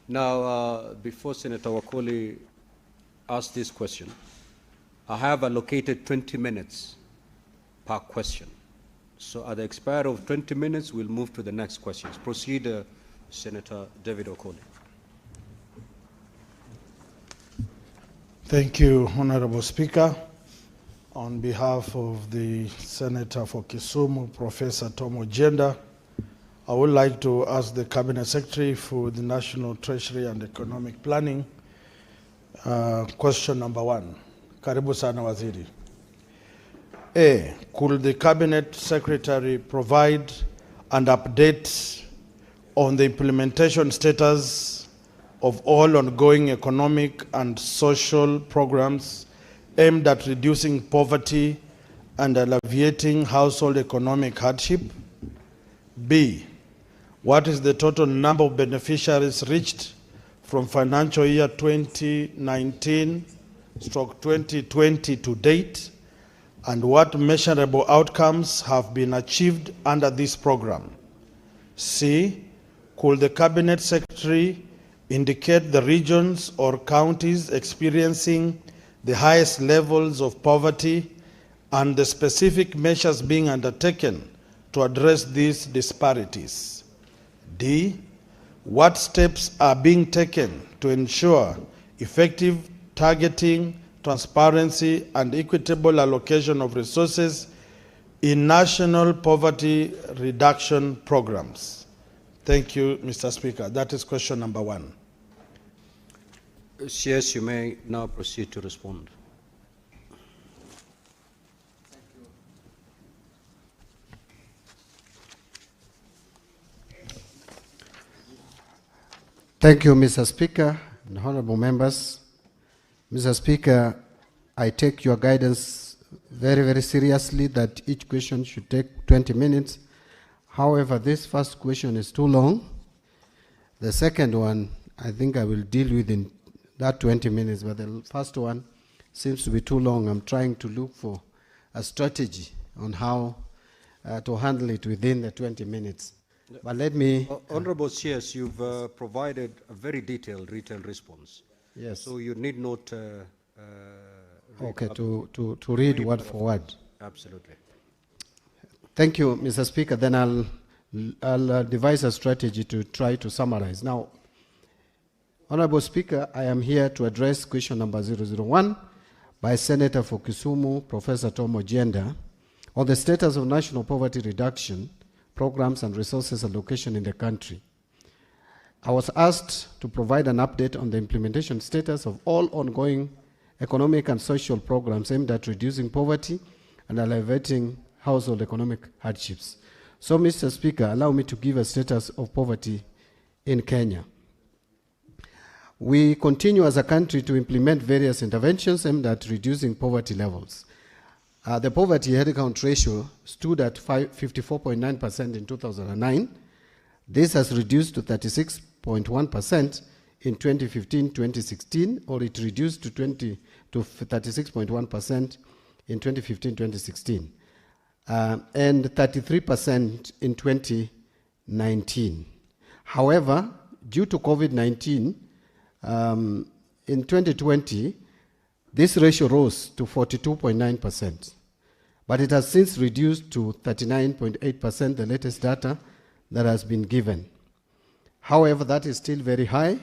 Now, before Senator Wakoli asks this question, I have allocated 20 minutes per question. So at the expiry of 20 minutes, we'll move to the next questions. Proceed, Senator David Okoli. Thank you, Honorable Speaker. On behalf of the Senator for Kisumu, Professor Tom Ojienda, I would like to ask the Cabinet Secretary for the National Treasury and Economic Planning, question number 1. Karibu sana waziri. A, could the Cabinet Secretary provide an update on the implementation status of all ongoing economic and social programs aimed at reducing poverty and alleviating household economic hardship? B, what is the total number of beneficiaries reached from financial year 2019/2020 to date, and what measurable outcomes have been achieved under this program? C, could the Cabinet Secretary indicate the regions or counties experiencing the highest levels of poverty and the specific measures being undertaken to address these disparities? D, what steps are being taken to ensure effective targeting, transparency, and equitable allocation of resources in national poverty reduction programs? Thank you, Mr. Speaker. That is question number 1. Yes, you may now proceed to respond. Thank you, Mr. Speaker and honorable members. Mr. Speaker, I take your guidance very, very seriously that each question should take 20 minutes. However, this first question is too long. The second one, I think I will deal with in that 20 minutes, but the first one seems to be too long. I'm trying to look for a strategy on how to handle it within the 20 minutes. But let me... Honorable CS, you've provided a very detailed response. Yes. So you need not... okay, to read word for word. Absolutely. Thank you, Mr. Speaker. Then I'll devise a strategy to try to summarize. Now, Honorable Speaker, I am here to address question number 001 by Senator for Kisumu, Professor Tom Ojienda, on the status of national poverty reduction programs and resources allocation in the country. I was asked to provide an update on the implementation status of all ongoing economic and social programs aimed at reducing poverty and alleviating household economic hardships. So, Mr. Speaker, allow me to give a status of poverty in Kenya. We continue as a country to implement various interventions aimed at reducing poverty levels. The poverty headcount ratio stood at 54.9% in 2009. This has reduced to 36.1% in 2015-2016, or it reduced to 36.1% in 2015-2016, and 33% in 2019. However, due to COVID-19, in 2020, this ratio rose to 42.9%, but it has since reduced to 39.8%, the latest data that has been given. However, that is still very high,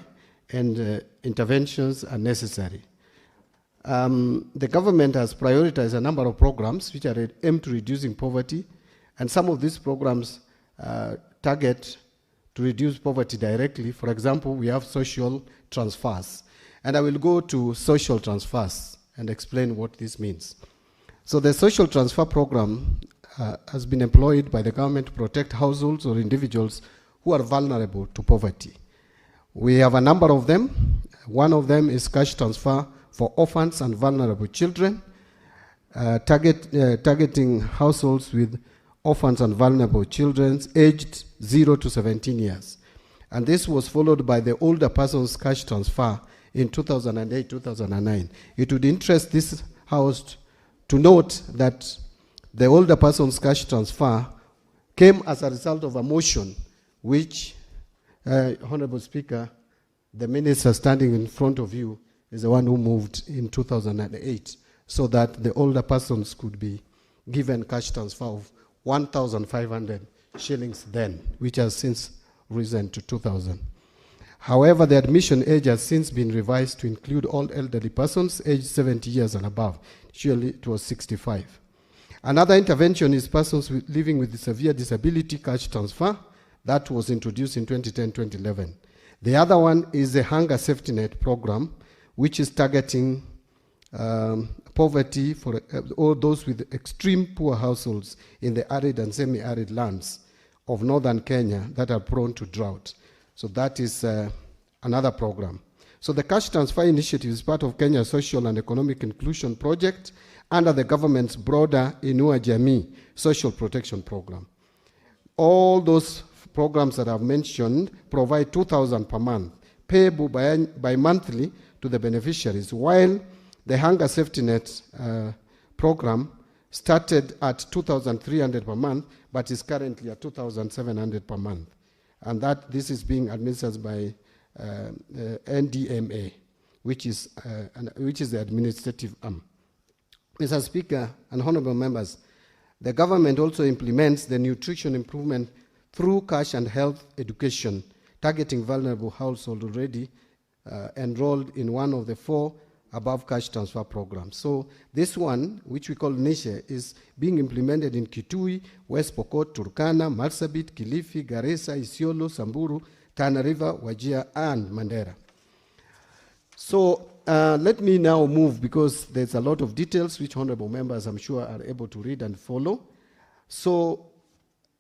and interventions are necessary. The government has prioritized a number of programs which are aimed to reducing poverty, and some of these programs target to reduce poverty directly. For example, we have social transfers. And I will go to social transfers and explain what this means. So the social transfer program has been employed by the government to protect households or individuals who are vulnerable to poverty. We have a number of them. One of them is cash transfer for orphans and vulnerable children, targeting households with orphans and vulnerable children aged 0 to 17 years. And this was followed by the older persons cash transfer in 2008-2009. It would interest this House to note that the older persons cash transfer came as a result of a motion which, Honorable Speaker, the minister standing in front of you is the one who moved in 2008 so that the older persons could be given cash transfer of 1,500 shillings then, which has since risen to 2,000. However, the admission age has since been revised to include all elderly persons aged 70 years and above. Usually it was 65. Another intervention is persons living with severe disability cash transfer. That was introduced in 2010-2011. The other one is the Hunger Safety Net program, which is targeting poverty for all those with extreme poor households in the arid and semi-arid lands of northern Kenya that are prone to drought. So that is another program. So the cash transfer initiative is part of Kenya's social and economic inclusion project under the government's broader Inua Jamii social protection program. All those programs that I've mentioned provide 2,000 per month, payable by monthly to the beneficiaries, while the Hunger Safety Net program started at 2,300 per month, but is currently at 2,700 per month. And this is being administered by NDMA, which is the administrative arm. Mr. Speaker and honorable members, the government also implements the nutrition improvement through cash and health education, targeting vulnerable households already enrolled in one of the 4 above cash transfer programs. So this one, which we call Nishe, is being implemented in Kitui, West Pokot, Turkana, Marsabit, Kilifi, Garissa, Isiolo, Samburu, Tana River, Wajir, and Mandera. So let me now move, because there's a lot of details which honorable members, I'm sure, are able to read and follow. So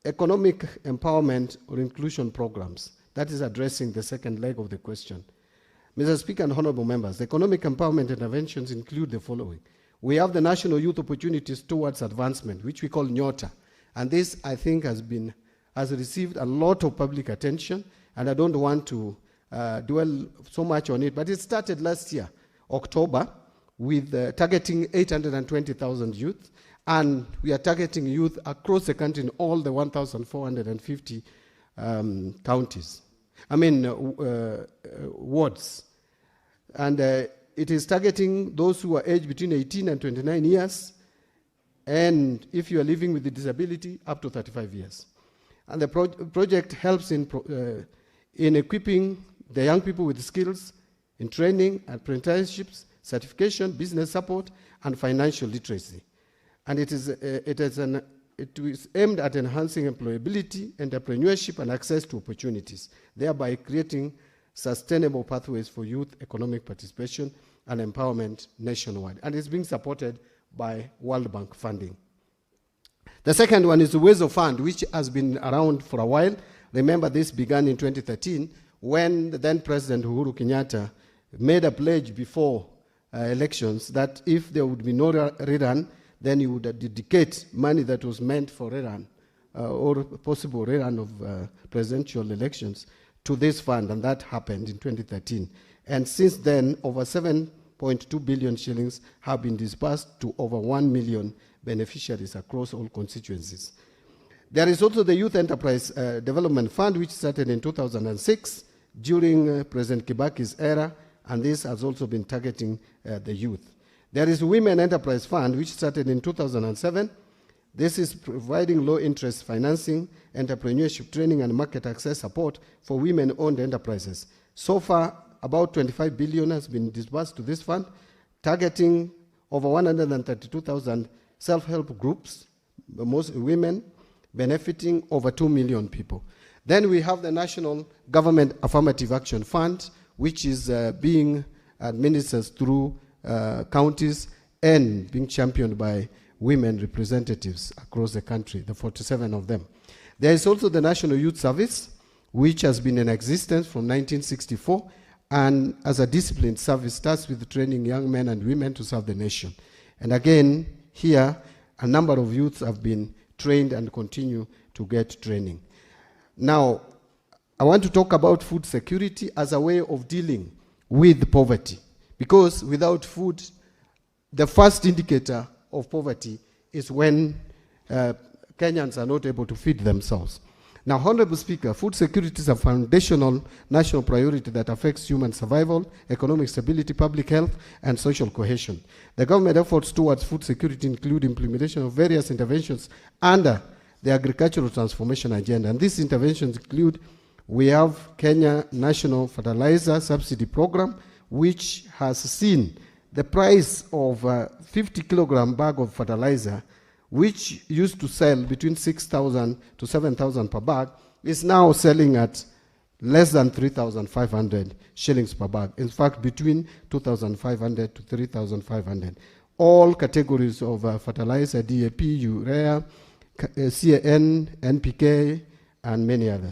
economic empowerment or inclusion programs, that is addressing the second leg of the question. Mr. Speaker and honorable members, economic empowerment interventions include the following. We have the National Youth Opportunities Towards Advancement, which we call NYOTA. And this, I think, has received a lot of public attention, and I don't want to dwell so much on it, but it started last year, October, with targeting 820,000 youth, and we are targeting youth across the country in all the 1,450 counties. Wards. And it is targeting those who are aged between 18 and 29 years, and if you are living with a disability, up to 35 years. And the project helps in equipping the young people with skills, in training, apprenticeships, certification, business support, and financial literacy. And it is aimed at enhancing employability, entrepreneurship, and access to opportunities, thereby creating sustainable pathways for youth economic participation and empowerment nationwide. And it's being supported by World Bank funding. The second one is the Uwezo Fund, which has been around for a while. Remember, this began in 2013 when the then President Uhuru Kenyatta made a pledge before elections that if there would be no rerun, then he would dedicate money that was meant for rerun or possible rerun of presidential elections to this fund, and that happened in 2013. And since then, over 7.2 billion shillings have been disbursed to over 1 million beneficiaries across all constituencies. There is also the Youth Enterprise Development Fund, which started in 2006 during President Kibaki's era, and this has also been targeting the youth. There is Women Enterprise Fund, which started in 2007. This is providing low-interest financing, entrepreneurship training, and market access support for women-owned enterprises. So far, about 25 billion has been disbursed to this fund, targeting over 132,000 self-help groups, most women, benefiting over 2 million people. Then we have the National Government Affirmative Action Fund, which is being administered through counties and being championed by women representatives across the country, the 47 of them. There is also the National Youth Service, which has been in existence from 1964, and as a disciplined service starts with training young men and women to serve the nation. And again, here, a number of youths have been trained and continue to get training. Now, I want to talk about food security as a way of dealing with poverty, because without food, the first indicator of poverty is when Kenyans are not able to feed themselves. Now, Honorable Speaker, food security is a foundational national priority that affects human survival, economic stability, public health, and social cohesion. The government efforts towards food security include implementation of various interventions under the agricultural transformation agenda. And these interventions include, we have Kenya National Fertilizer Subsidy Program, which has seen the price of a 50 kilogram bag of fertilizer, which used to sell between 6,000 to 7,000 per bag, is now selling at less than 3,500 shillings per bag. In fact, between 2,500 to 3,500. All categories of fertilizer, DAP, urea, CAN, NPK, and many others.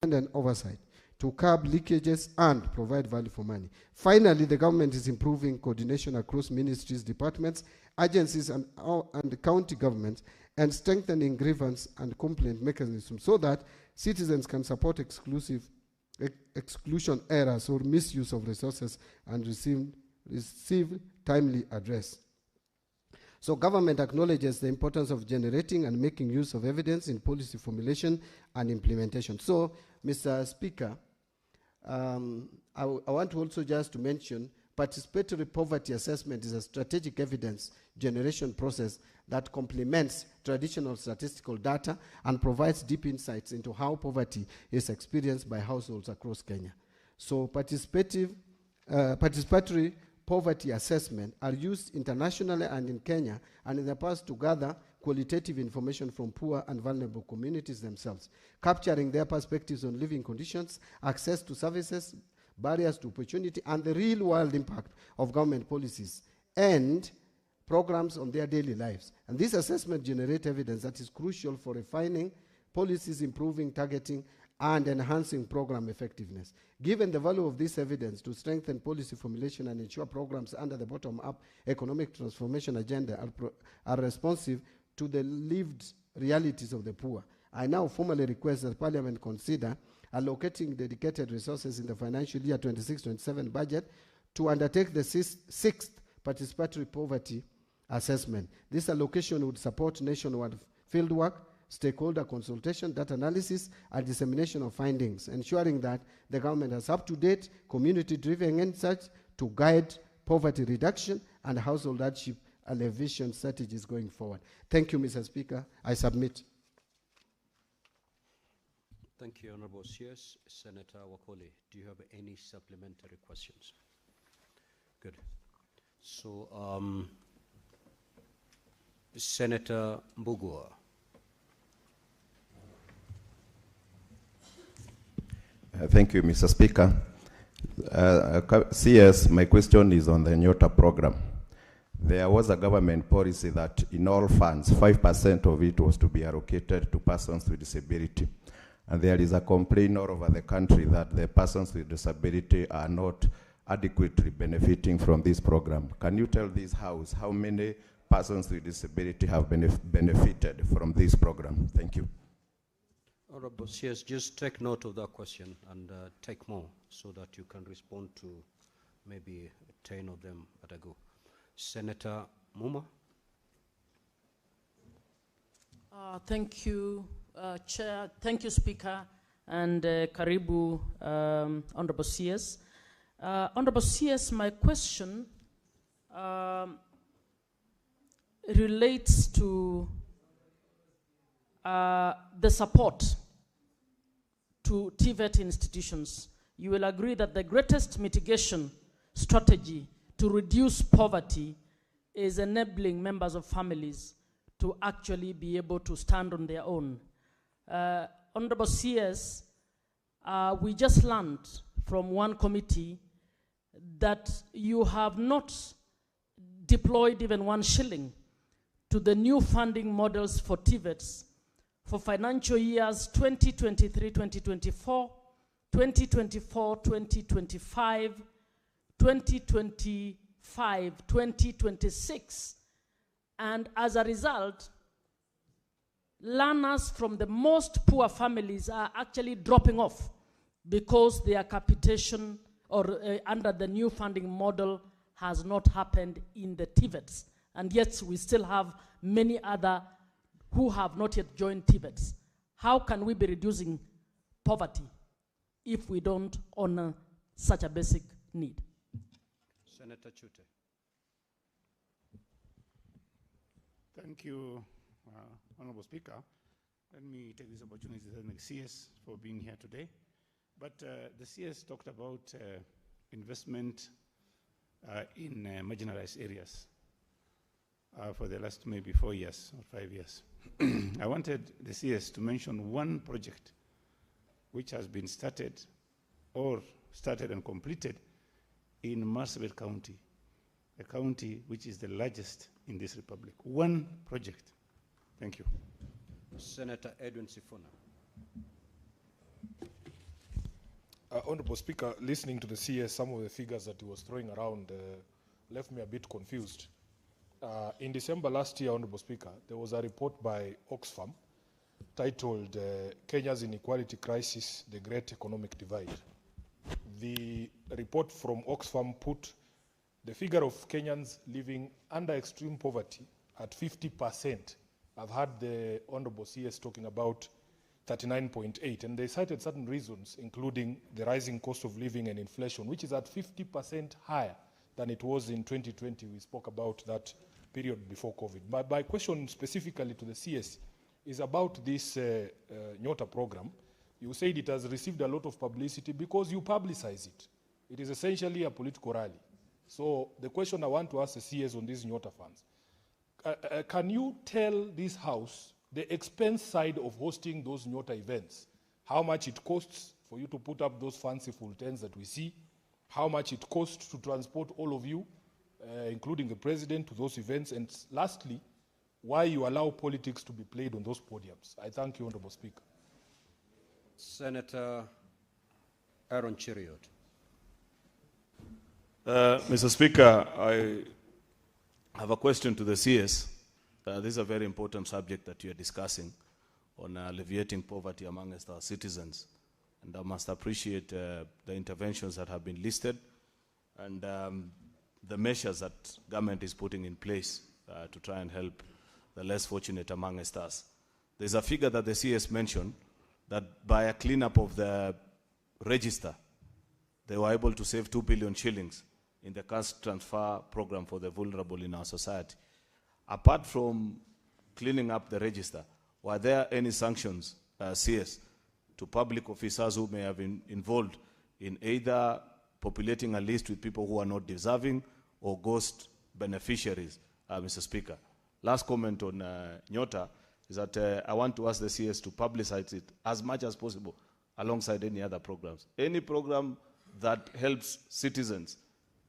and oversight to curb leakages and provide value for money. Finally, the government is improving coordination across ministries, departments, agencies, and county governments, and strengthening grievance and complaint mechanisms so that citizens can support exclusion errors or misuse of resources and receive timely address. So government acknowledges the importance of generating and making use of evidence in policy formulation and implementation. So, Mr. Speaker, I want to also just to mention participatory poverty assessment is a strategic evidence generation process that complements traditional statistical data and provides deep insights into how poverty is experienced by households across Kenya. So participatory poverty assessment are used internationally and in Kenya and in the past to gather qualitative information from poor and vulnerable communities themselves, capturing their perspectives on living conditions, access to services, barriers to opportunity, and the real-world impact of government policies and programs on their daily lives. And this assessment generates evidence that is crucial for refining policies, improving targeting, and enhancing program effectiveness. Given the value of this evidence to strengthen policy formulation and ensure programs under the bottom-up economic transformation agenda are responsive to the lived realities of the poor, I now formally request that Parliament consider allocating dedicated resources in the financial year 26-27 budget to undertake the sixth participatory poverty assessment. This allocation would support nationwide fieldwork, stakeholder consultation, data analysis, and dissemination of findings, ensuring that the government has up-to-date, community-driven insights to guide poverty reduction and household hardship alleviation strategies going forward. Thank you, Mr. Speaker. I submit. Thank you, Honorable CS. Senator Wakoli, do you have any supplementary questions? Good. So, Senator Mbugua. Thank you, Mr. Speaker. CS, my question is on the Nyota program. There was a government policy that in all funds, 5% of it was to be allocated to persons with disability. And there is a complaint all over the country that the persons with disability are not adequately benefiting from this program. Can you tell this House how many persons with disability have benefited from this program? Thank you. Honorable CS, just take note of that question and take more so that you can respond to maybe 10 of them at a go. Senator Muma. Thank you, Chair. Thank you, Speaker, and Karibu, Honorable CS. Honorable CS, my question relates to the support to TVET institutions. You will agree that the greatest mitigation strategy to reduce poverty is enabling members of families to actually be able to stand on their own. Honorable CS, we just learned from one committee that you have not deployed even 1 shilling to the new funding models for TVETs for financial years 2023-2024, 2024-2025, 2025-2026. And as a result, learners from the most poor families are actually dropping off because their capitation or under the new funding model has not happened in the TVETs. And yet we still have many other who have not yet joined TVETs. How can we be reducing poverty if we don't honor such a basic need? Senator Chute. Thank you, Honorable Speaker. Let me take this opportunity to thank the CS for being here today. But the CS talked about investment in marginalized areas for the last maybe 4 years or 5 years. I wanted the CS to mention one project which has been started and completed in Marsabit County, a county which is the largest in this republic. One project. Thank you. Senator Edwin Sifuna. Honorable Speaker, listening to the CS, some of the figures that he was throwing around left me a bit confused. In December last year, Honorable Speaker, there was a report by Oxfam titled Kenya's Inequality Crisis, the Great Economic Divide. The report from Oxfam put the figure of Kenyans living under extreme poverty at 50%. I've heard the Honorable CS talking about 39.8, and they cited certain reasons, including the rising cost of living and inflation, which is at 50% higher than it was in 2020. We spoke about that period before COVID. My question specifically to the CS is about this Nyota program. You said it has received a lot of publicity because you publicize it. It is essentially a political rally. So the question I want to ask the CS on these Nyota funds, can you tell this House the expense side of hosting those Nyota events? How much it costs for you to put up those fanciful tents that we see? How much it costs to transport all of you, including the president, to those events? And lastly, why you allow politics to be played on those podiums? I thank you, Honorable Speaker. Senator Aaron Cheriot. Mr. Speaker, I have a question to the CS. This is a very important subject that you are discussing on alleviating poverty amongst our citizens. And I must appreciate the interventions that have been listed and the measures that government is putting in place to try and help the less fortunate amongst us. There's a figure that the CS mentioned that by a cleanup of the register, they were able to save 2 billion shillings in the cash transfer program for the vulnerable in our society. Apart from cleaning up the register, were there any sanctions, CS, to public officers who may have been involved in either populating a list with people who are not deserving or ghost beneficiaries, Mr. Speaker? Last comment on Nyota is that I want to ask the CS to publicize it as much as possible alongside any other programs. Any program that helps citizens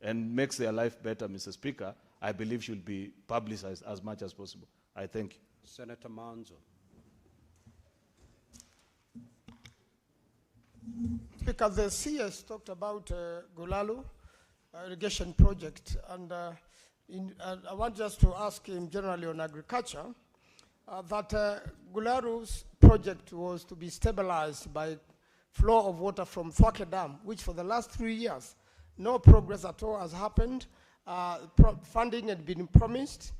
and makes their life better, Mr. Speaker, I believe should be publicized as much as possible. I thank you. Senator Manzo. Speaker, the CS talked about Gulalu irrigation project, and I want just to ask him generally on agriculture that Gulalu's project was to be stabilized by flow of water from Thwake Dam, which for the last 3 years, no progress at all has happened. Funding had been promised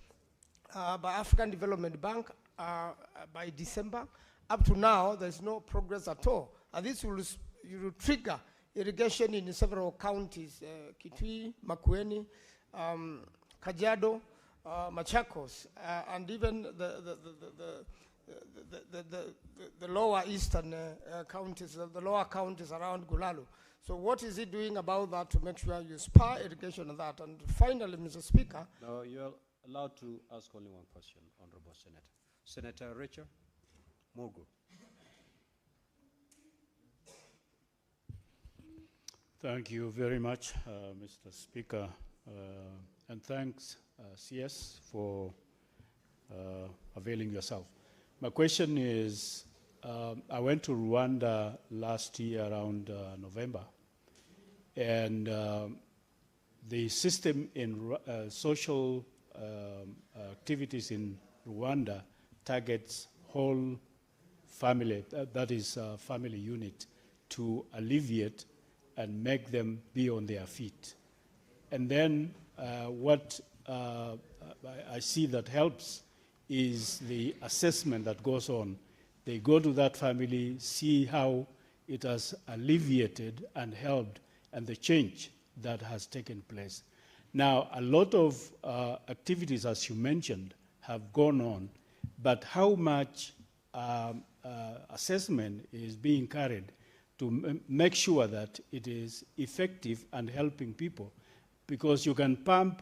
by African Development Bank by December. Up to now, there's no progress at all. And this will trigger irrigation in several counties, Kitui, Makwiny, Kajiado, Machakos, and even the lower eastern counties, the lower counties around Gulalu. So what is he doing about that to make sure you spur irrigation of that? And finally, Mr. Speaker. No, you're allowed to ask only one question, Honorable Senator. Senator Richard Mugu. Thank you very much, Mr. Speaker. And thanks, CS, for availing yourself. My question is, I went to Rwanda last year around November, and the system in social activities in Rwanda targets whole family, that is family unit, to alleviate and make them be on their feet. And then what I see that helps is the assessment that goes on. They go to that family, see how it has alleviated and helped, and the change that has taken place. Now, a lot of activities, as you mentioned, have gone on, but how much assessment is being carried to make sure that it is effective and helping people? Because you can pump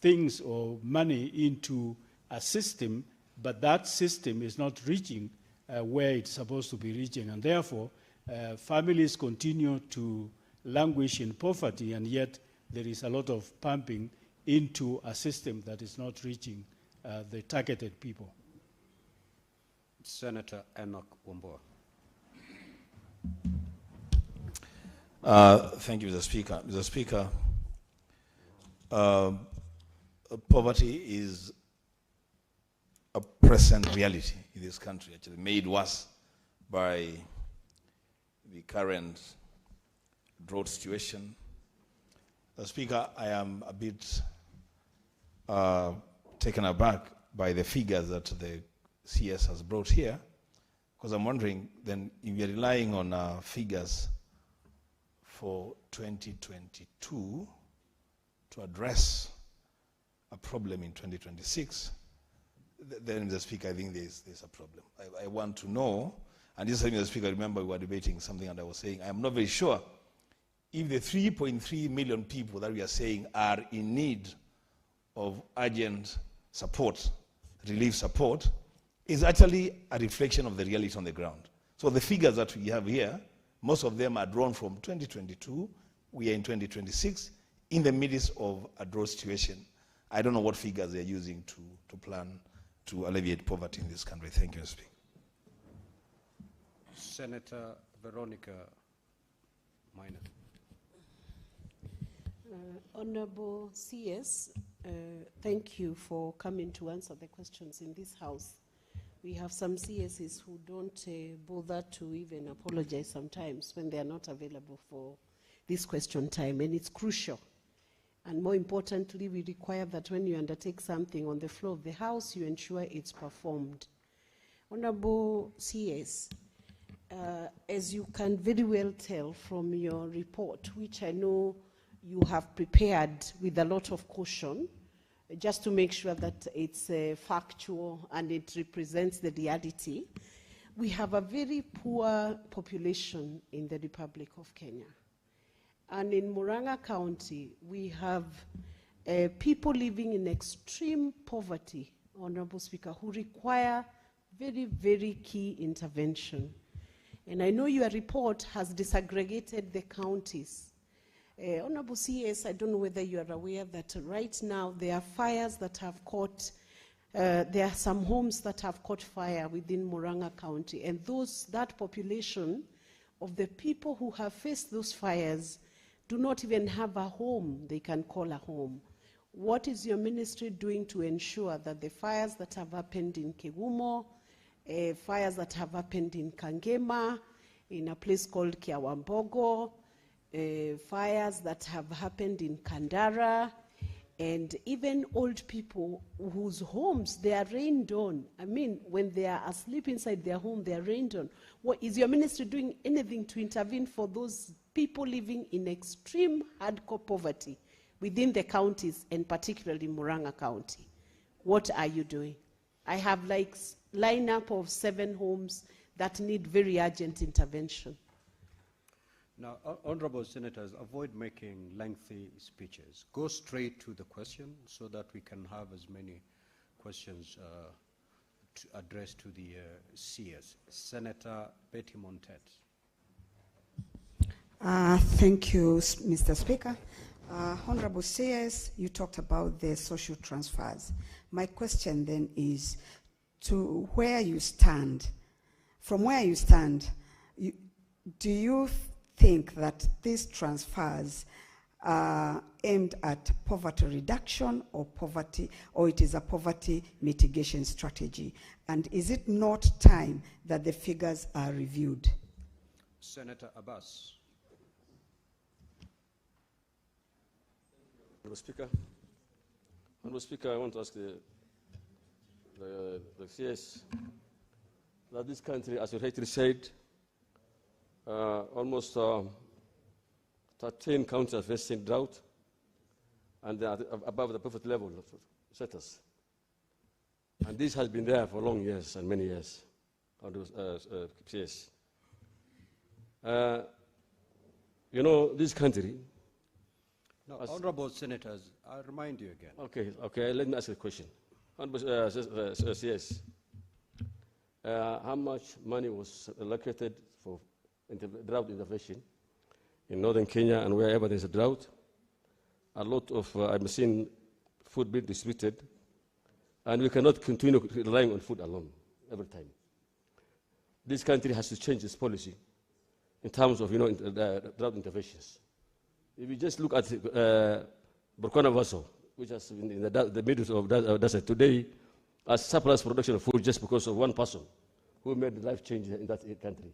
things or money into a system, but that system is not reaching where it's supposed to be reaching. And therefore, families continue to languish in poverty, and yet there is a lot of pumping into a system that is not reaching the targeted people. Senator Enoch Wambua. Thank you, Mr. Speaker. Mr. Speaker, poverty is a present reality in this country, actually made worse by the current drought situation. Mr. Speaker, I am a bit taken aback by the figures that the CS has brought here, because I'm wondering then if you're relying on figures for 2022 to address a problem in 2026, then, Mr. Speaker, I think there's a problem. I want to know, and this time, Mr. Speaker, remember we were debating something and I was saying, I'm not very sure if the 3.3 million people that we are saying are in need of urgent support, relief support, is actually a reflection of the reality on the ground. So the figures that we have here, most of them are drawn from 2022. We are in 2026, in the midst of a drought situation. I don't know what figures they're using to plan to alleviate poverty in this country. Thank you, Mr. Speaker. Senator Veronica Minor. Honorable CS, thank you for coming to answer the questions in this House. We have some CSs who don't bother to even apologize sometimes when they are not available for this question time, and it's crucial. And more importantly, we require that when you undertake something on the floor of the House, you ensure it's performed. Honorable CS, as you can very well tell from your report, which I know you have prepared with a lot of caution, just to make sure that it's factual and it represents the reality, we have a very poor population in the Republic of Kenya. And in Murang'a County, we have people living in extreme poverty, Honorable Speaker, who require very, very key intervention. And I know your report has disaggregated the counties. Honorable CS, I don't know whether you are aware that right now there are fires that have caught, there are some homes that have caught fire within Murang'a County, and that population of the people who have faced those fires do not even have a home they can call a home. What is your ministry doing to ensure that the fires that have happened in Kegumo, fires that have happened in Kangema, in a place called Kiawambogo, fires that have happened in Kandara, and even old people whose homes they are rained on. I mean, when they are asleep inside their home, they are rained on. What is your ministry doing anything to intervene for those people living in extreme hardcore poverty within the counties, and particularly Murang'a County? What are you doing? I have like lineup of 7 homes that need very urgent intervention. Now, honorable senators, avoid making lengthy speeches. Go straight to the question so that we can have as many questions addressed to the CS. Senator Betty Montet. Thank you, Mr. Speaker. Honorable CS, you talked about the social transfers. My question then is to where you stand. From where you stand, do you think that these transfers are aimed at poverty reduction or it is a poverty mitigation strategy? And is it not time that the figures are reviewed? Senator Abbas. Honorable Speaker, I want to ask the CS that this country, as you rightly said, almost 13 counties are facing drought, and they are above the poverty level status. And this has been there for long years and many years. CS. You know, this country. No, honorable senators, I'll remind you again. Okay, let me ask a question. Honorable CS, how much money was allocated for drought intervention in northern Kenya and wherever there's a drought? A lot of, I've seen food being distributed, and we cannot continue relying on food alone every time. This country has to change its policy in terms of, drought interventions. If you just look at Burkina Faso, which has been in the middle of desert today, has surplus production of food just because of one person who made life change in that country.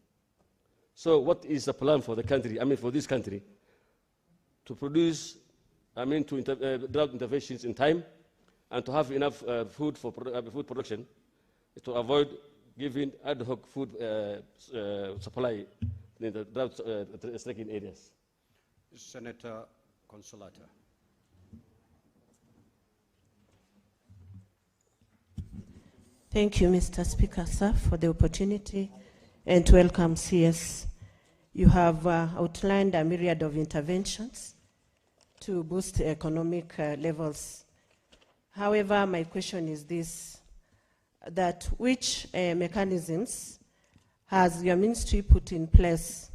So what is the plan for the country, for this country, to produce, drought interventions in time and to have enough food for food production to avoid giving ad hoc food supply in the drought-stricken areas? Senator Consolata. Thank you, Mr. Speaker, sir, for the opportunity and to welcome CS. You have outlined a myriad of interventions to boost economic levels. However, my question is this, that which mechanisms has your ministry put in place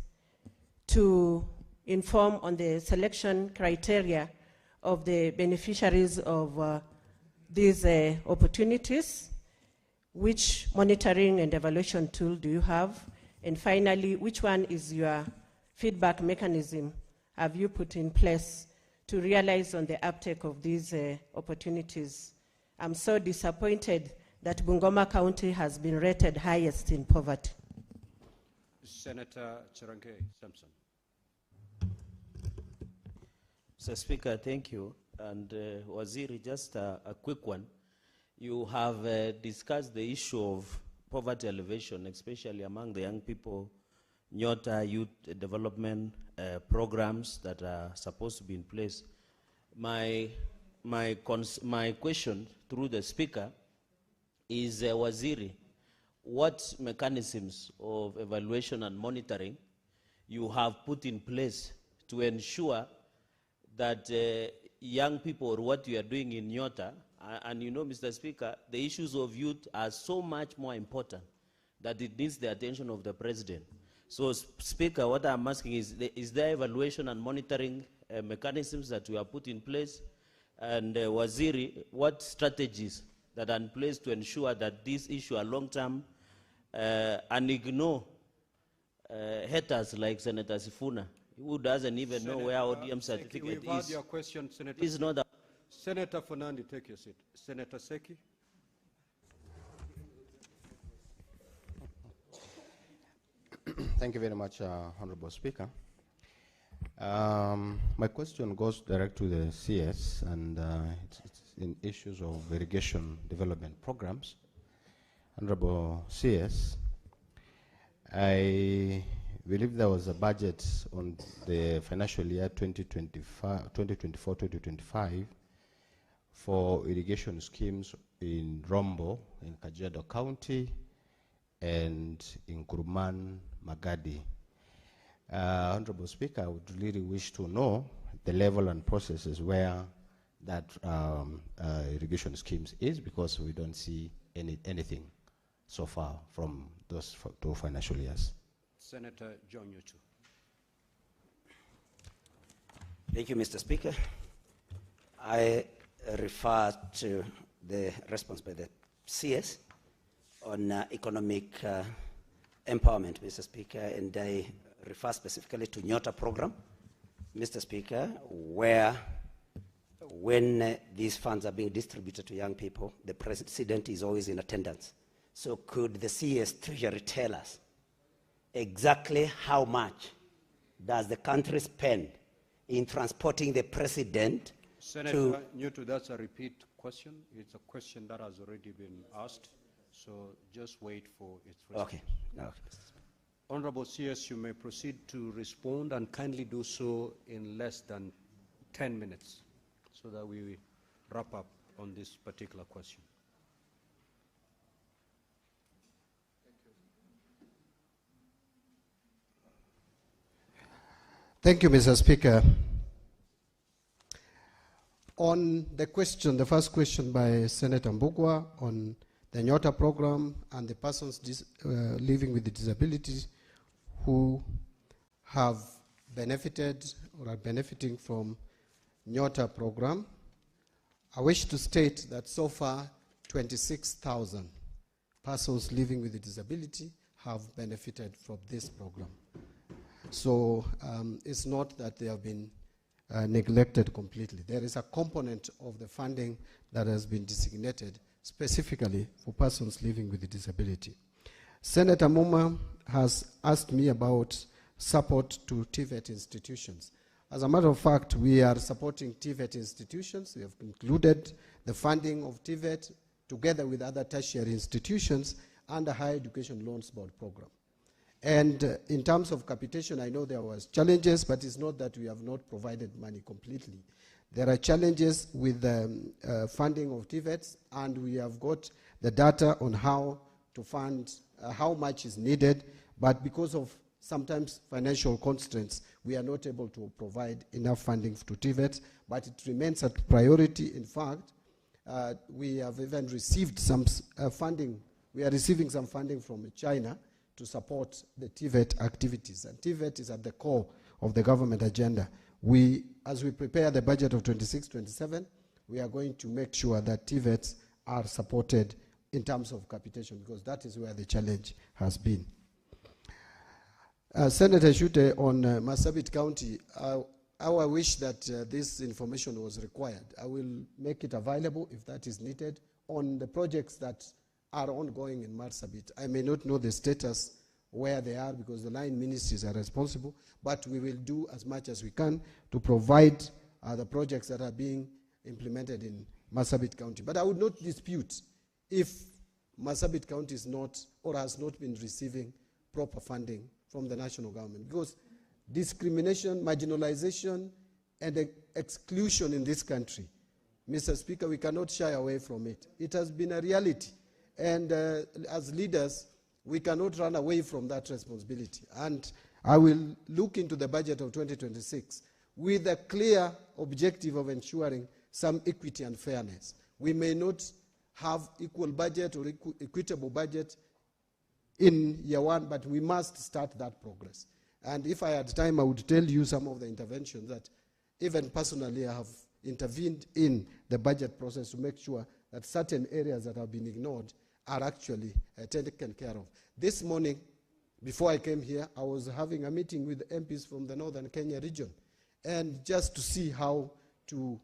to inform on the selection criteria of the beneficiaries of these opportunities? Which monitoring and evaluation tool do you have? And finally, which one is your feedback mechanism have you put in place to realize on the uptake of these opportunities? I'm so disappointed that Bungoma County has been rated highest in poverty. Senator Chirange Sampson. Mr. Speaker, thank you. And Waziri, just a quick one. You have discussed the issue of poverty elevation, especially among the young people, Nyota youth development programs that are supposed to be in place. My question through the Speaker is, Waziri, what mechanisms of evaluation and monitoring you have put in place to ensure that young people, or what you are doing in Nyota, and Mr. Speaker, the issues of youth are so much more important that it needs the attention of the President. So, Speaker, what I'm asking is there evaluation and monitoring mechanisms that we have put in place? And Waziri, what strategies that are in place to ensure that these issues are long-term and ignore haters like Senator Sifuna, who doesn't even know where ODM certificate we've heard your question, Senator. Is not a Senator Fernandi, take your seat. Senator Seki. Thank you very much, Honorable Speaker. My question goes direct to the CS, and it's in issues of irrigation development programs. Honorable CS, I believe there was a budget on the financial year 2024-2025 for irrigation schemes in Rombo, in Kajiado County, and in Kuruman, Magadi. Honorable Speaker, I would really wish to know the level and processes where that irrigation schemes is, because we don't see anything so far from those two financial years. Senator John Yuchu. Thank you, Mr. Speaker. I refer to the response by the CS on economic empowerment, Mr. Speaker, and I refer specifically to Nyota program, Mr. Speaker, where when these funds are being distributed to young people, the President is always in attendance. So could the CS Treasury tell us exactly how much does the country spend in transporting the President Senator Newton, that's a repeat question. It's a question that has already been asked, so just wait for its response. Okay. No. Honorable CS, you may proceed to respond, and kindly do so in less than 10 minutes so that we wrap up on this particular question. Thank you, Mr. Speaker. On the question, the first question by Senator Mbugwa on the Nyota program and the persons living with disabilities who have benefited or are benefiting from Nyota program, I wish to state that so far 26,000 persons living with a disability have benefited from this program. So it's not that they have been neglected completely. There is a component of the funding that has been designated specifically for persons living with a disability. Senator Muma has asked me about support to TVET institutions. As a matter of fact, we are supporting TVET institutions. We have included the funding of TVET together with other tertiary institutions under Higher Education Loans Board program. And in terms of capitation, I know there was challenges, but it's not that we have not provided money completely. There are challenges with the funding of TVETs, and we have got the data on how to fund, how much is needed, but because of sometimes financial constraints, we are not able to provide enough funding to TVETs, but it remains a priority. In fact, we have even received some funding. We are receiving some funding from China to support the TVET activities. And TVET is at the core of the government agenda. As we prepare the budget of 26-27, we are going to make sure that TVETs are supported in terms of capitation, because that is where the challenge has been. Senator Shute, on Marsabit County, I wish that this information was required. I will make it available if that is needed on the projects that are ongoing in Marsabit. I may not know the status where they are because the 9 ministries are responsible, but we will do as much as we can to provide the projects that are being implemented in Marsabit County. But I would not dispute if Marsabit County is not or has not been receiving proper funding from the national government, because discrimination, marginalization, and exclusion in this country, Mr. Speaker, we cannot shy away from it. It has been a reality. And as leaders, we cannot run away from that responsibility. And I will look into the budget of 2026 with a clear objective of ensuring some equity and fairness. We may not have equal budget or equitable budget in year one, but we must start that progress. And if I had time, I would tell you some of the interventions that even personally I have intervened in the budget process to make sure that certain areas that have been ignored are actually taken care of. This morning, before I came here, I was having a meeting with MPs from the Northern Kenya region, and just to see how to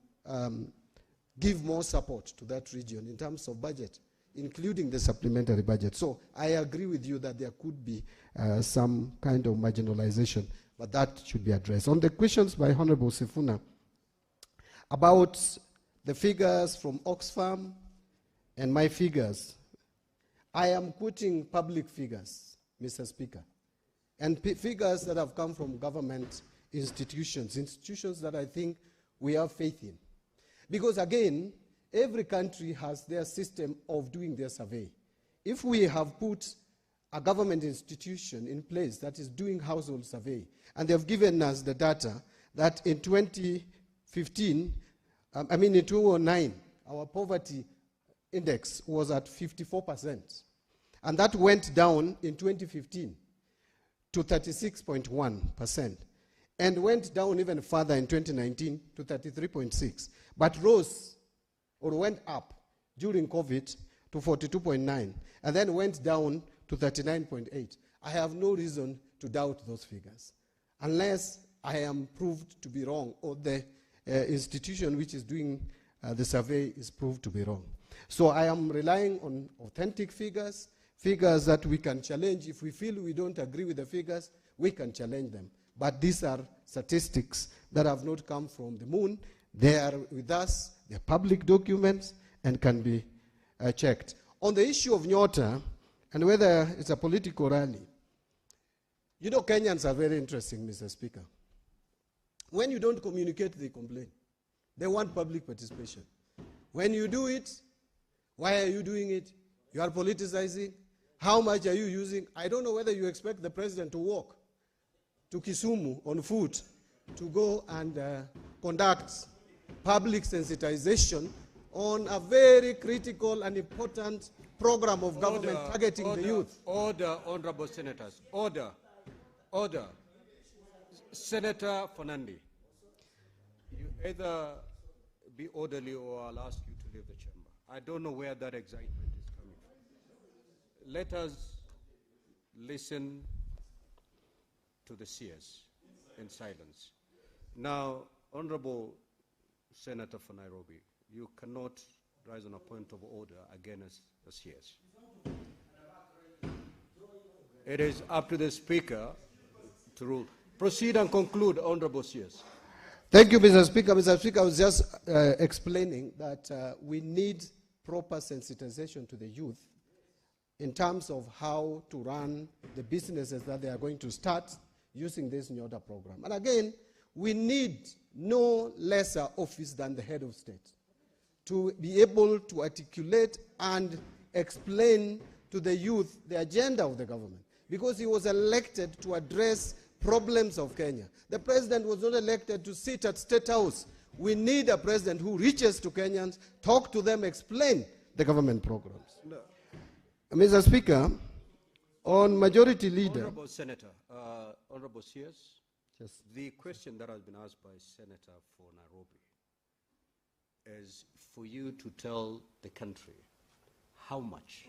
give more support to that region in terms of budget, including the supplementary budget. So I agree with you that there could be some kind of marginalization, but that should be addressed. On the questions by Honorable Sifuna about the figures from Oxfam and my figures, I am quoting public figures, Mr. Speaker, and figures that have come from government institutions that I think we have faith in. Because again, every country has their system of doing their survey. If we have put a government institution in place that is doing household survey, and they have given us the data that in 2009, our poverty index was at 54%. And that went down in 2015 to 36.1%. And went down even further in 2019 to 33.6%. But rose or went up during COVID to 42.9%, and then went down to 39.8%. I have no reason to doubt those figures, unless I am proved to be wrong, or the institution which is doing the survey is proved to be wrong. So I am relying on authentic figures, figures that we can challenge. If we feel we don't agree with the figures, we can challenge them. But these are statistics that have not come from the moon. They are with us, they're public documents, and can be checked. On the issue of Nyota, and whether it's a political rally, you know, Kenyans are very interesting, Mr. Speaker. When you don't communicate, they complain. They want public participation. When you do it, why are you doing it? You are politicizing. How much are you using? I don't know whether you expect the president to walk to Kisumu on foot to go and conduct public sensitization on a very critical and important program of government targeting the youth. Order, honorable senators. Order. Order. Senator Fernandi, you either be orderly or I'll ask you to leave the chamber. I don't know where that excitement is coming from. Let us listen to to the CS in silence. Now, Honorable Senator for Nairobi, you cannot rise on a point of order against the CS. It is up to the Speaker to rule. Proceed and conclude, Honorable CS. Thank you, Mr. Speaker. Mr. Speaker, I was just explaining that we need proper sensitization to the youth in terms of how to run the businesses that they are going to start using this NYOTA program. And again, we need no lesser office than the head of state to be able to articulate and explain to the youth the agenda of the government, because he was elected to address problems of Kenya. The president was not elected to sit at State House. We need a president who reaches to Kenyans, talk to them, explain the government programs. No. Mr. Speaker, on Majority Leader... Honorable Senator, Honorable CS, yes. The question that has been asked by Senator for Nairobi is for you to tell the country how much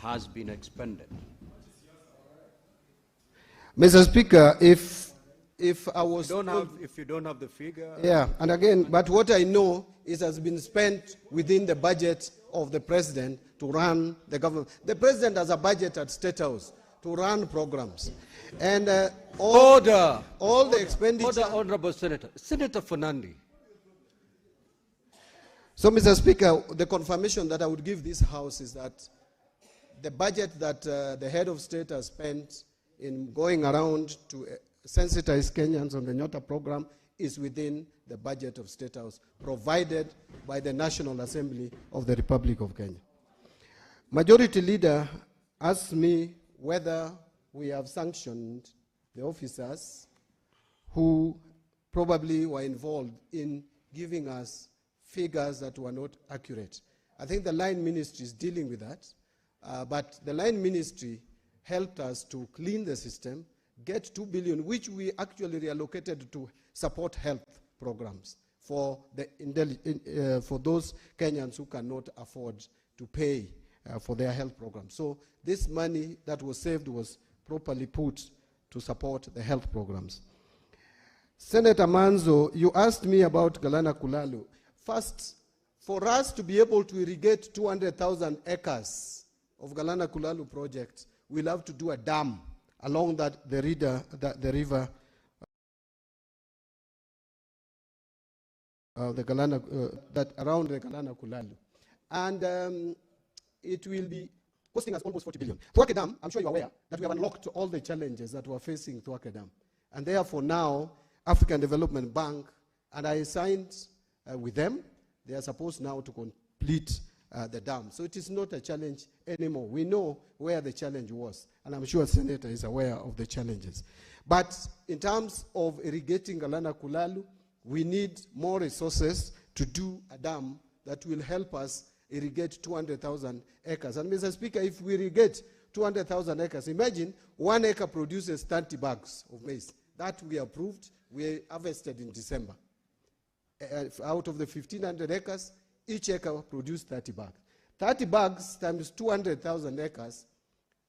has been expended. Mr. Speaker, if I was if you don't have the figure, yeah, and again, but what I know is has been spent within the budget of the president to run the government. The president has a budget at State House to run programs, and all the expenditure. Order, Honorable Senator, Senator Fernandi. So, Mr. Speaker, the confirmation that I would give this House is that the budget that the head of state has spent in going around to sensitize Kenyans on the NYOTA program is within the budget of State House provided by the National Assembly of the Republic of Kenya. Majority Leader asked me whether we have sanctioned the officers who probably were involved in giving us figures that were not accurate. I think the line ministry is dealing with that, but the line ministry helped us to clean the system, get 2 billion, which we actually reallocated to support health programs for those Kenyans who cannot afford to pay for their health programs. So this money that was saved was properly put to support the health programs. Senator Manzo, you asked me about Galana Kulalu. First, for us to be able to irrigate 200,000 acres of Galana Kulalu project, we'll have to do a dam along the river around the Galana Kulalu. And it will be costing us almost 40 billion. Thwake Dam, I'm sure you're aware that we have unlocked all the challenges that were facing Thwake Dam. And therefore now, African Development Bank, and I signed with them, they are supposed now to complete the dam. So it is not a challenge anymore. We know where the challenge was, and I'm sure Senator is aware of the challenges. But in terms of irrigating Galana Kulalu, we need more resources to do a dam that will help us irrigate 200,000 acres. And Mr. Speaker, if we irrigate 200,000 acres, imagine 1 acre produces 30 bags of maize. That we approved, we harvested in December. Out of the 1,500 acres, each acre produced 30 bags. 30 bags times 200,000 acres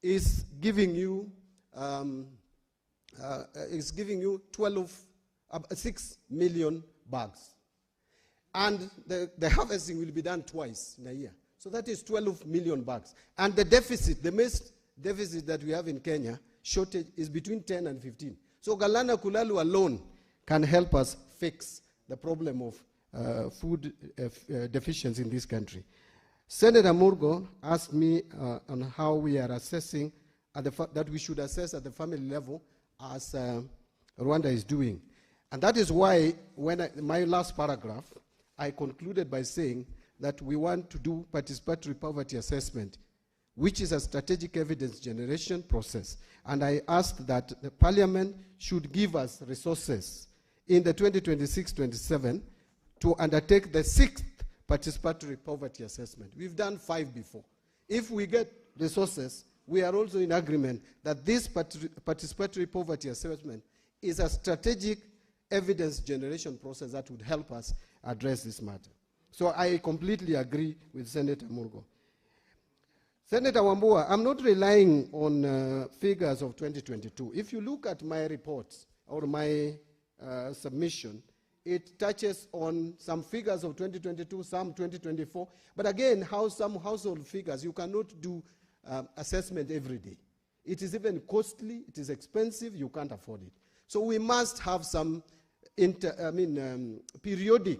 is giving you 6 million bags. And the harvesting will be done twice in a year. So that is 12 million bags. And the deficit, the most deficit that we have in Kenya, shortage, is between 10 and 15. So Galana Kulalu alone can help us fix the problem of food deficiency in this country. Senator Murgo asked me on how we are assessing, that we should assess at the family level as Rwanda is doing. And that is why, my last paragraph, I concluded by saying that we want to do participatory poverty assessment, which is a strategic evidence generation process. And I asked that the Parliament should give us resources in the 2026-27 to undertake the 6th participatory poverty assessment. We've done 5 before. If we get resources, we are also in agreement that this participatory poverty assessment is a strategic evidence generation process that would help us address this matter. So I completely agree with Senator Murgo. Senator Wambua, I'm not relying on figures of 2022. If you look at my report or my submission, it touches on some figures of 2022, some 2024. But again, some household figures, you cannot do assessment every day. It is even costly, it is expensive, you can't afford it. So we must have some periodic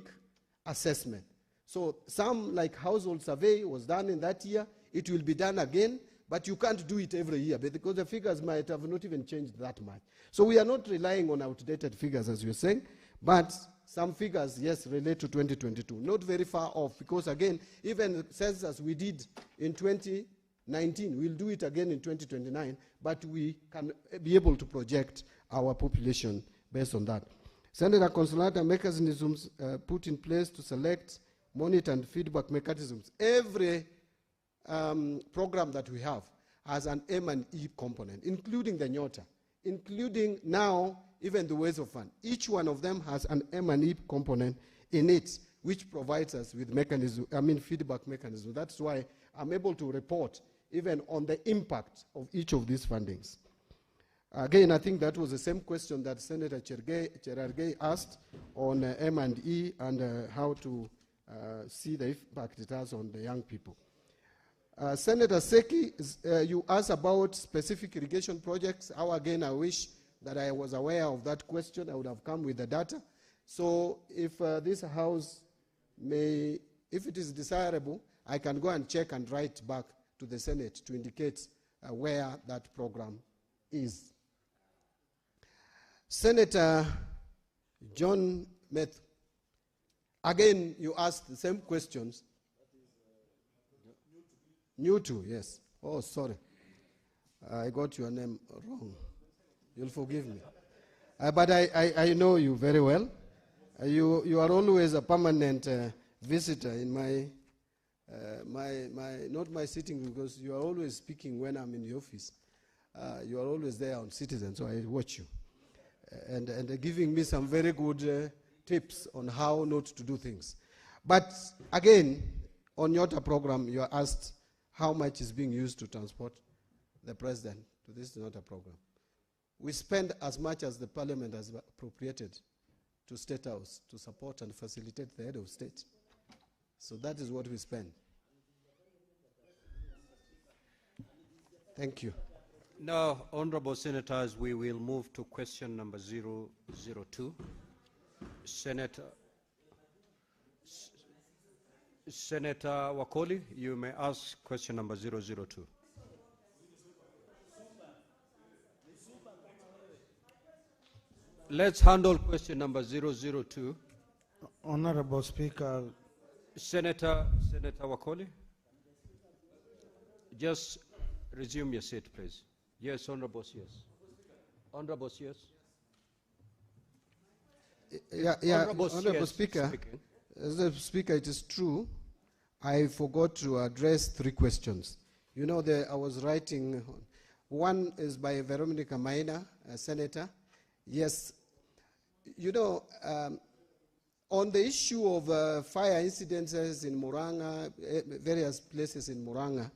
assessment. So some like household survey was done in that year, it will be done again, but you can't do it every year because the figures might have not even changed that much. So we are not relying on outdated figures as you're saying, but some figures, yes, relate to 2022. Not very far off because again, even census we did in 2019, we'll do it again in 2029, but we can be able to project our population based on that. Senator Consolata mechanisms put in place to select, monitor, and feedback mechanisms. Every program that we have has an M&E component, including the Nyota, including now even the Ways of Fund. Each one of them has an M&E component in it, which provides us with feedback mechanism. That's why I'm able to report even on the impact of each of these fundings. Again, I think that was the same question that Senator Cherargei asked on M&E and how to see the impact it has on the young people. Senator Seki, you asked about specific irrigation projects. How again, I wish that I was aware of that question. I would have come with the data. So if this House may, if it is desirable, I can go and check and write back to the Senate to indicate where that program is. Senator John Methu, again, you asked the same questions. Newto, yes. Oh, sorry. I got your name wrong. You'll forgive me. But I know you very well. You are always a permanent visitor in my not my sitting, because you are always speaking when I'm in the office. You are always there on Citizen, so I watch you. And giving me some very good tips on how not to do things. But again, on your program, you are asked how much is being used to transport the president to this Nyota program. We spend as much as the parliament has appropriated to State House to support and facilitate the head of state. So that is what we spend. Thank you. Now, honorable senators, we will move to question number 002. Senator Wakoli, you may ask question number 002. Let's handle question number 002. Honorable Speaker. Senator Wakoli, just resume your seat, please. Yes, Honorable CS. Honorable CS. Honorable Speaker. As the Speaker, it is true. I forgot to address 3 questions. You know, I was writing. One is by Veronica Maina, a senator. Yes, you know, on the issue of fire incidences in Murang'a, various places in Murang'a,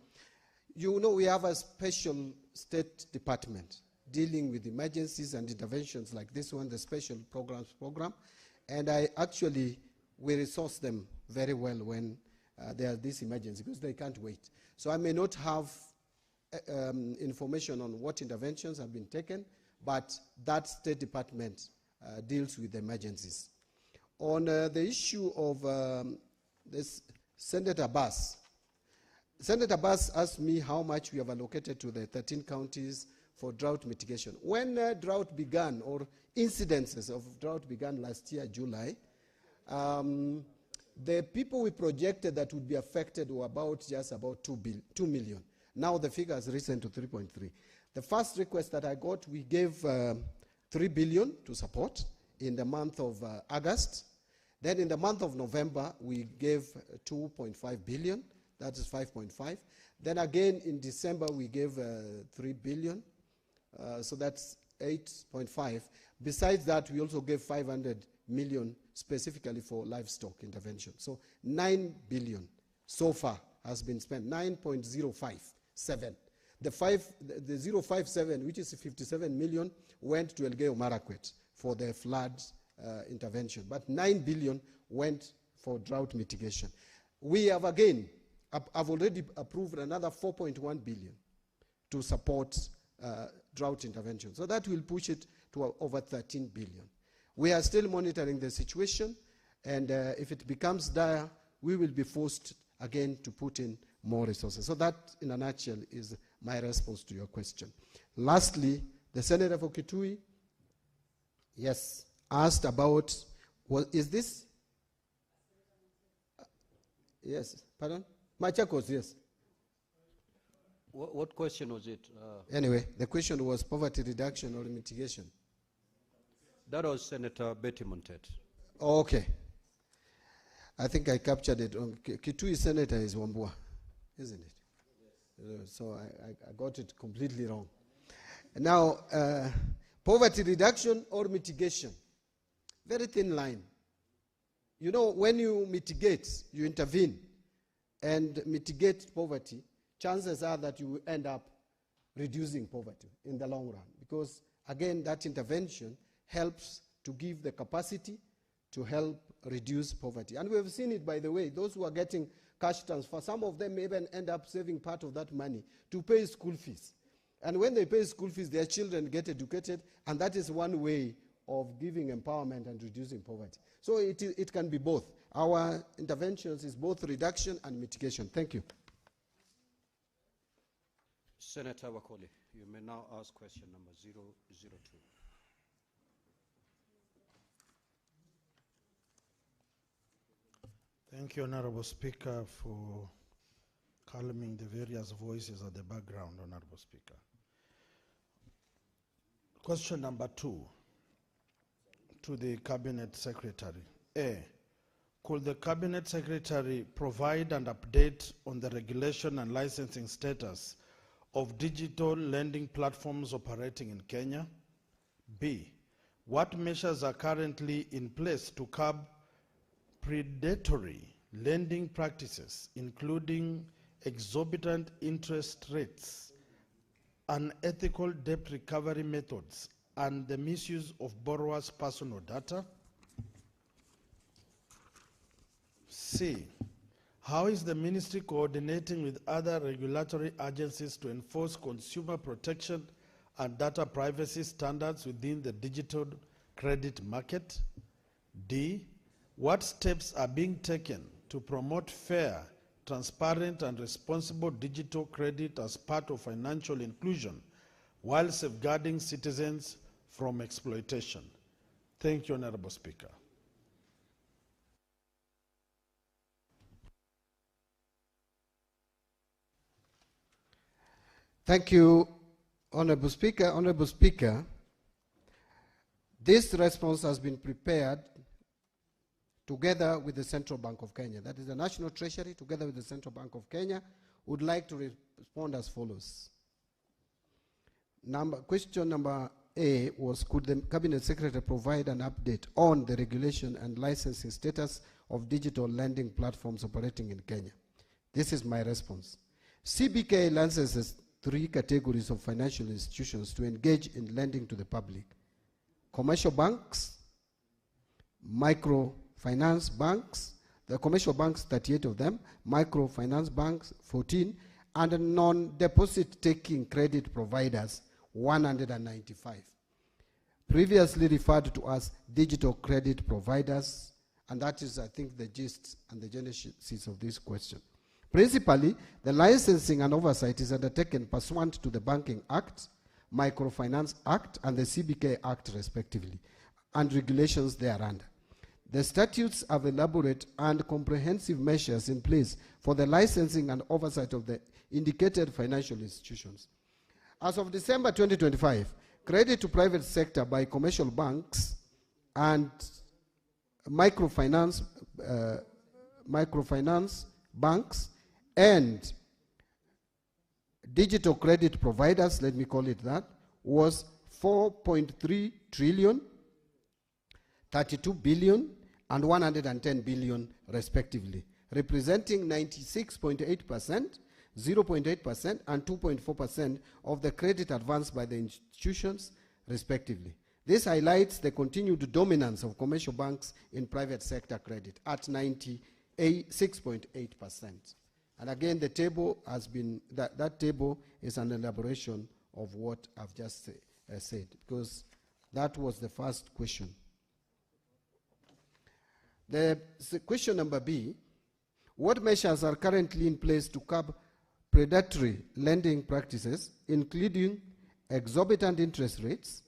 you know, we have a special state department dealing with emergencies and interventions like this one, the special programs program. And we resource them very well when there are these emergencies because they can't wait. So I may not have information on what interventions have been taken, but that State Department deals with emergencies. On the issue of this, Senator Bass asked me how much we have allocated to the 13 counties for drought mitigation. When drought began, or incidences of drought began last year, July, the people we projected that would be affected were just about 2 million. Now the figure has risen to 3.3. The first request that I got, we gave 3 billion to support in the month of August. Then in the month of November, we gave 2.5 billion. That is 5.5. Then again in December, we gave 3 billion. So that's 8.5. Besides that, we also gave 500 million specifically for livestock intervention. So 9 billion so far has been spent, 9.05 057. The 057, which is 57 million, went to Elgeyo Marakwet for the flood intervention, but 9 billion went for drought mitigation. We have again, I've already approved another 4.1 billion to support drought intervention. So that will push it to over 13 billion. We are still monitoring the situation, and if it becomes dire, we will be forced again to put in more resources. So that, in a nutshell, is my response to your question. Lastly, the Senator for Kitui, yes, asked about, is this? Yes, pardon? Machakos, yes. What question was it? Anyway, the question was poverty reduction or mitigation. That was Senator Betty Montet. Oh, okay. I think I captured it. Kitui Senator is Wambua, isn't it? Yes. So I got it completely wrong. Now, poverty reduction or mitigation. Very thin line. You know, when you mitigate, you intervene and mitigate poverty, chances are that you will end up reducing poverty in the long run. Because, again, that intervention helps to give the capacity to help reduce poverty. And we have seen it, by the way, those who are getting cash transfer, some of them even end up saving part of that money to pay school fees. And when they pay school fees, their children get educated, and that is one way of giving empowerment and reducing poverty. So it can be both. Our interventions is both reduction and mitigation. Thank you. Senator Wakoli, you may now ask question number 002. Thank you, Honorable Speaker, for calming the various voices at the background, Honorable Speaker. Question number 2 to the Cabinet Secretary. A, could the Cabinet Secretary provide an update on the regulation and licensing status of digital lending platforms operating in Kenya? B, what measures are currently in place to curb predatory lending practices, including exorbitant interest rates, unethical debt recovery methods, and the misuse of borrowers' personal data? C, how is the ministry coordinating with other regulatory agencies to enforce consumer protection and data privacy standards within the digital credit market? D, what steps are being taken to promote fair, transparent, and responsible digital credit as part of financial inclusion while safeguarding citizens from exploitation? Thank you, Honorable Speaker. Thank you, Honorable Speaker. Honorable Speaker, this response has been prepared together with the Central Bank of Kenya. That is the National Treasury, together with the Central Bank of Kenya, would like to respond as follows. Question number A was, could the Cabinet Secretary provide an update on the regulation and licensing status of digital lending platforms operating in Kenya? This is my response. CBK licenses 3 categories of financial institutions to engage in lending to the public: commercial banks, microfinance banks, the commercial banks, 38 of them, microfinance banks, 14, and non-deposit taking credit providers, 195. Previously referred to as digital credit providers, and that is, I think, the gist and the genesis of this question. Principally, the licensing and oversight is undertaken pursuant to the Banking Act, Microfinance Act, and the CBK Act, respectively, and regulations thereunder. The statutes have elaborate and comprehensive measures in place for the licensing and oversight of the indicated financial institutions. As of December 2025, credit to private sector by commercial banks and microfinance banks and digital credit providers, let me call it that, was 4.3 trillion, 32 billion, and 110 billion respectively, representing 96.8%, 0.8%, and 2.4% of the credit advanced by the institutions, respectively. This highlights the continued dominance of commercial banks in private sector credit at 6.8%. And again, the table has been, that table is an elaboration of what I've just said, because that was the first question. The question number B, what measures are currently in place to curb predatory lending practices, including exorbitant interest rates,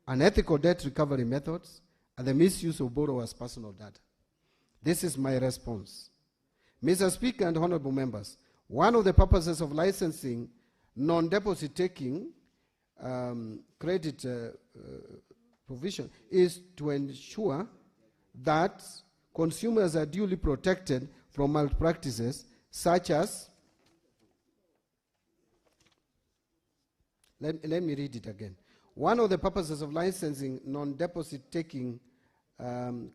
unethical debt recovery methods, and the misuse of borrowers' personal data? This is my response. Mr. Speaker and honorable members, one of the purposes of licensing non-deposit taking credit provision is to ensure that consumers are duly protected from malpractices such as, let me read it again. One of the purposes of licensing non-deposit taking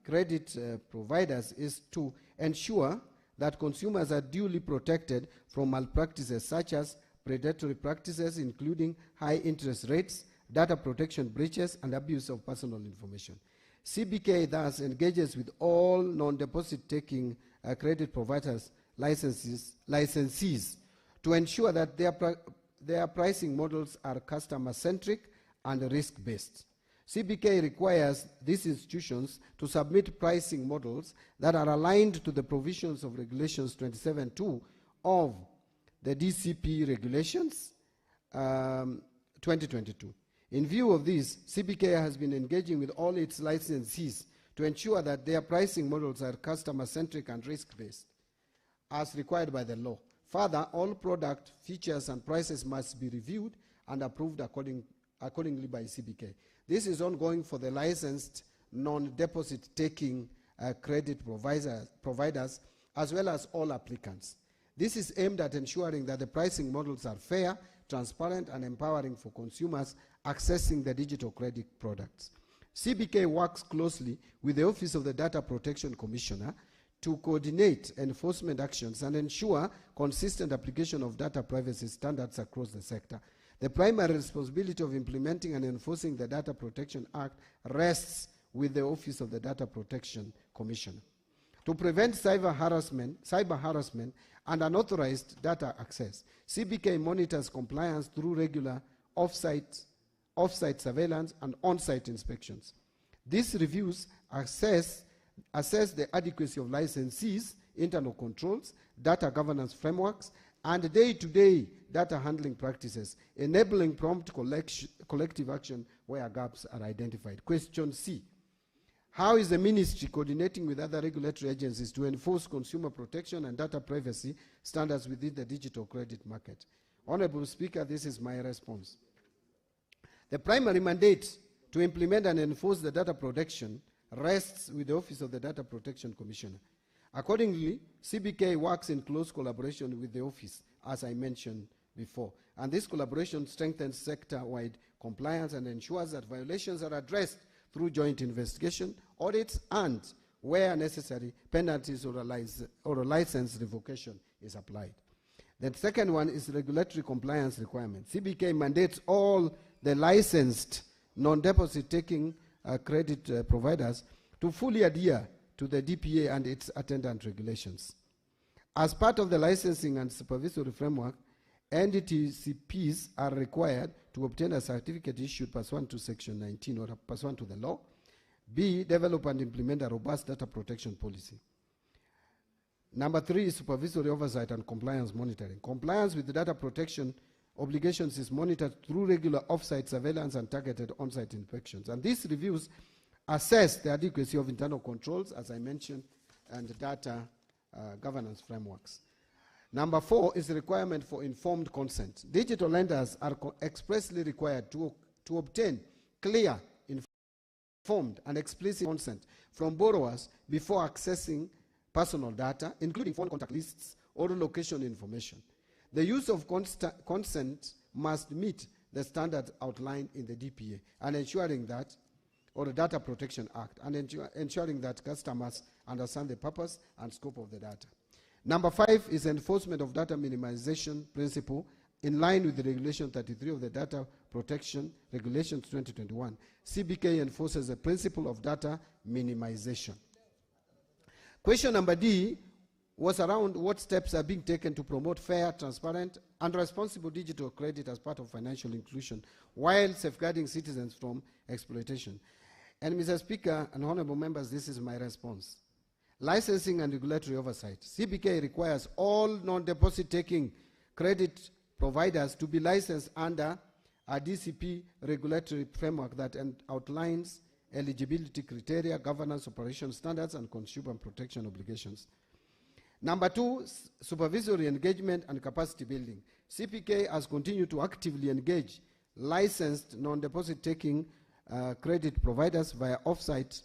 credit providers is to ensure that consumers are duly protected from malpractices such as predatory practices, including high interest rates, data protection breaches, and abuse of personal information. CBK thus engages with all non-deposit taking credit providers licensees to ensure that their pricing models are customer-centric and risk-based. CBK requires these institutions to submit pricing models that are aligned to the provisions of Regulations 27.2 of the DCP Regulations 2022. In view of this, CBK has been engaging with all its licensees to ensure that their pricing models are customer-centric and risk-based, as required by the law. Further, all product features and prices must be reviewed and approved accordingly by CBK. This is ongoing for the licensed non-deposit taking credit providers as well as all applicants. This is aimed at ensuring that the pricing models are fair, transparent, and empowering for consumers accessing the digital credit products. CBK works closely with the Office of the Data Protection Commissioner to coordinate enforcement actions and ensure consistent application of data privacy standards across the sector. The primary responsibility of implementing and enforcing the Data Protection Act rests with the Office of the Data Protection Commissioner. To prevent cyber harassment and unauthorized data access, CBK monitors compliance through regular off-site surveillance and on-site inspections. These reviews assess the adequacy of licensees, internal controls, data governance frameworks, and day-to-day data handling practices, enabling prompt collective action where gaps are identified. Question C. How is the ministry coordinating with other regulatory agencies to enforce consumer protection and data privacy standards within the digital credit market? Honorable Speaker, this is my response. The primary mandate to implement and enforce the data protection rests with the Office of the Data Protection Commissioner. Accordingly, CBK works in close collaboration with the office, as I mentioned before, and this collaboration strengthens sector-wide compliance and ensures that violations are addressed through joint investigation, audits, and, where necessary, penalties or a license revocation is applied. The second one is regulatory compliance requirements. CBK mandates all the licensed non-deposit taking credit providers to fully adhere to the DPA and its attendant regulations. As part of the licensing and supervisory framework, NDTCPs are required to obtain a certificate issued pursuant to Section 19 or pursuant to the law. B, develop and implement a robust data protection policy. Number 3 is supervisory oversight and compliance monitoring. Compliance with the data protection obligations is monitored through regular off-site surveillance and targeted on-site inspections. And these reviews assess the adequacy of internal controls, as I mentioned, and the data governance frameworks. Number 4 is the requirement for informed consent. Digital lenders are expressly required to obtain clear, informed, and explicit consent from borrowers before accessing personal data, including phone contact lists or location information. The use of consent must meet the standards outlined in the DPA and ensuring that, or the Data Protection Act, and ensuring that customers understand the purpose and scope of the data. Number 5 is enforcement of data minimization principle in line with the Regulation 33 of the Data Protection Regulations 2021. CBK enforces the principle of data minimization. Question number D was around what steps are being taken to promote fair, transparent, and responsible digital credit as part of financial inclusion while safeguarding citizens from exploitation. And Mr. Speaker and honorable members, this is my response. Licensing and regulatory oversight. CBK requires all non-deposit taking credit providers to be licensed under a DCP regulatory framework that outlines eligibility criteria, governance, operation standards, and consumer protection obligations. Number 2, supervisory engagement and capacity building. CPK has continued to actively engage licensed non-deposit taking credit providers via off-site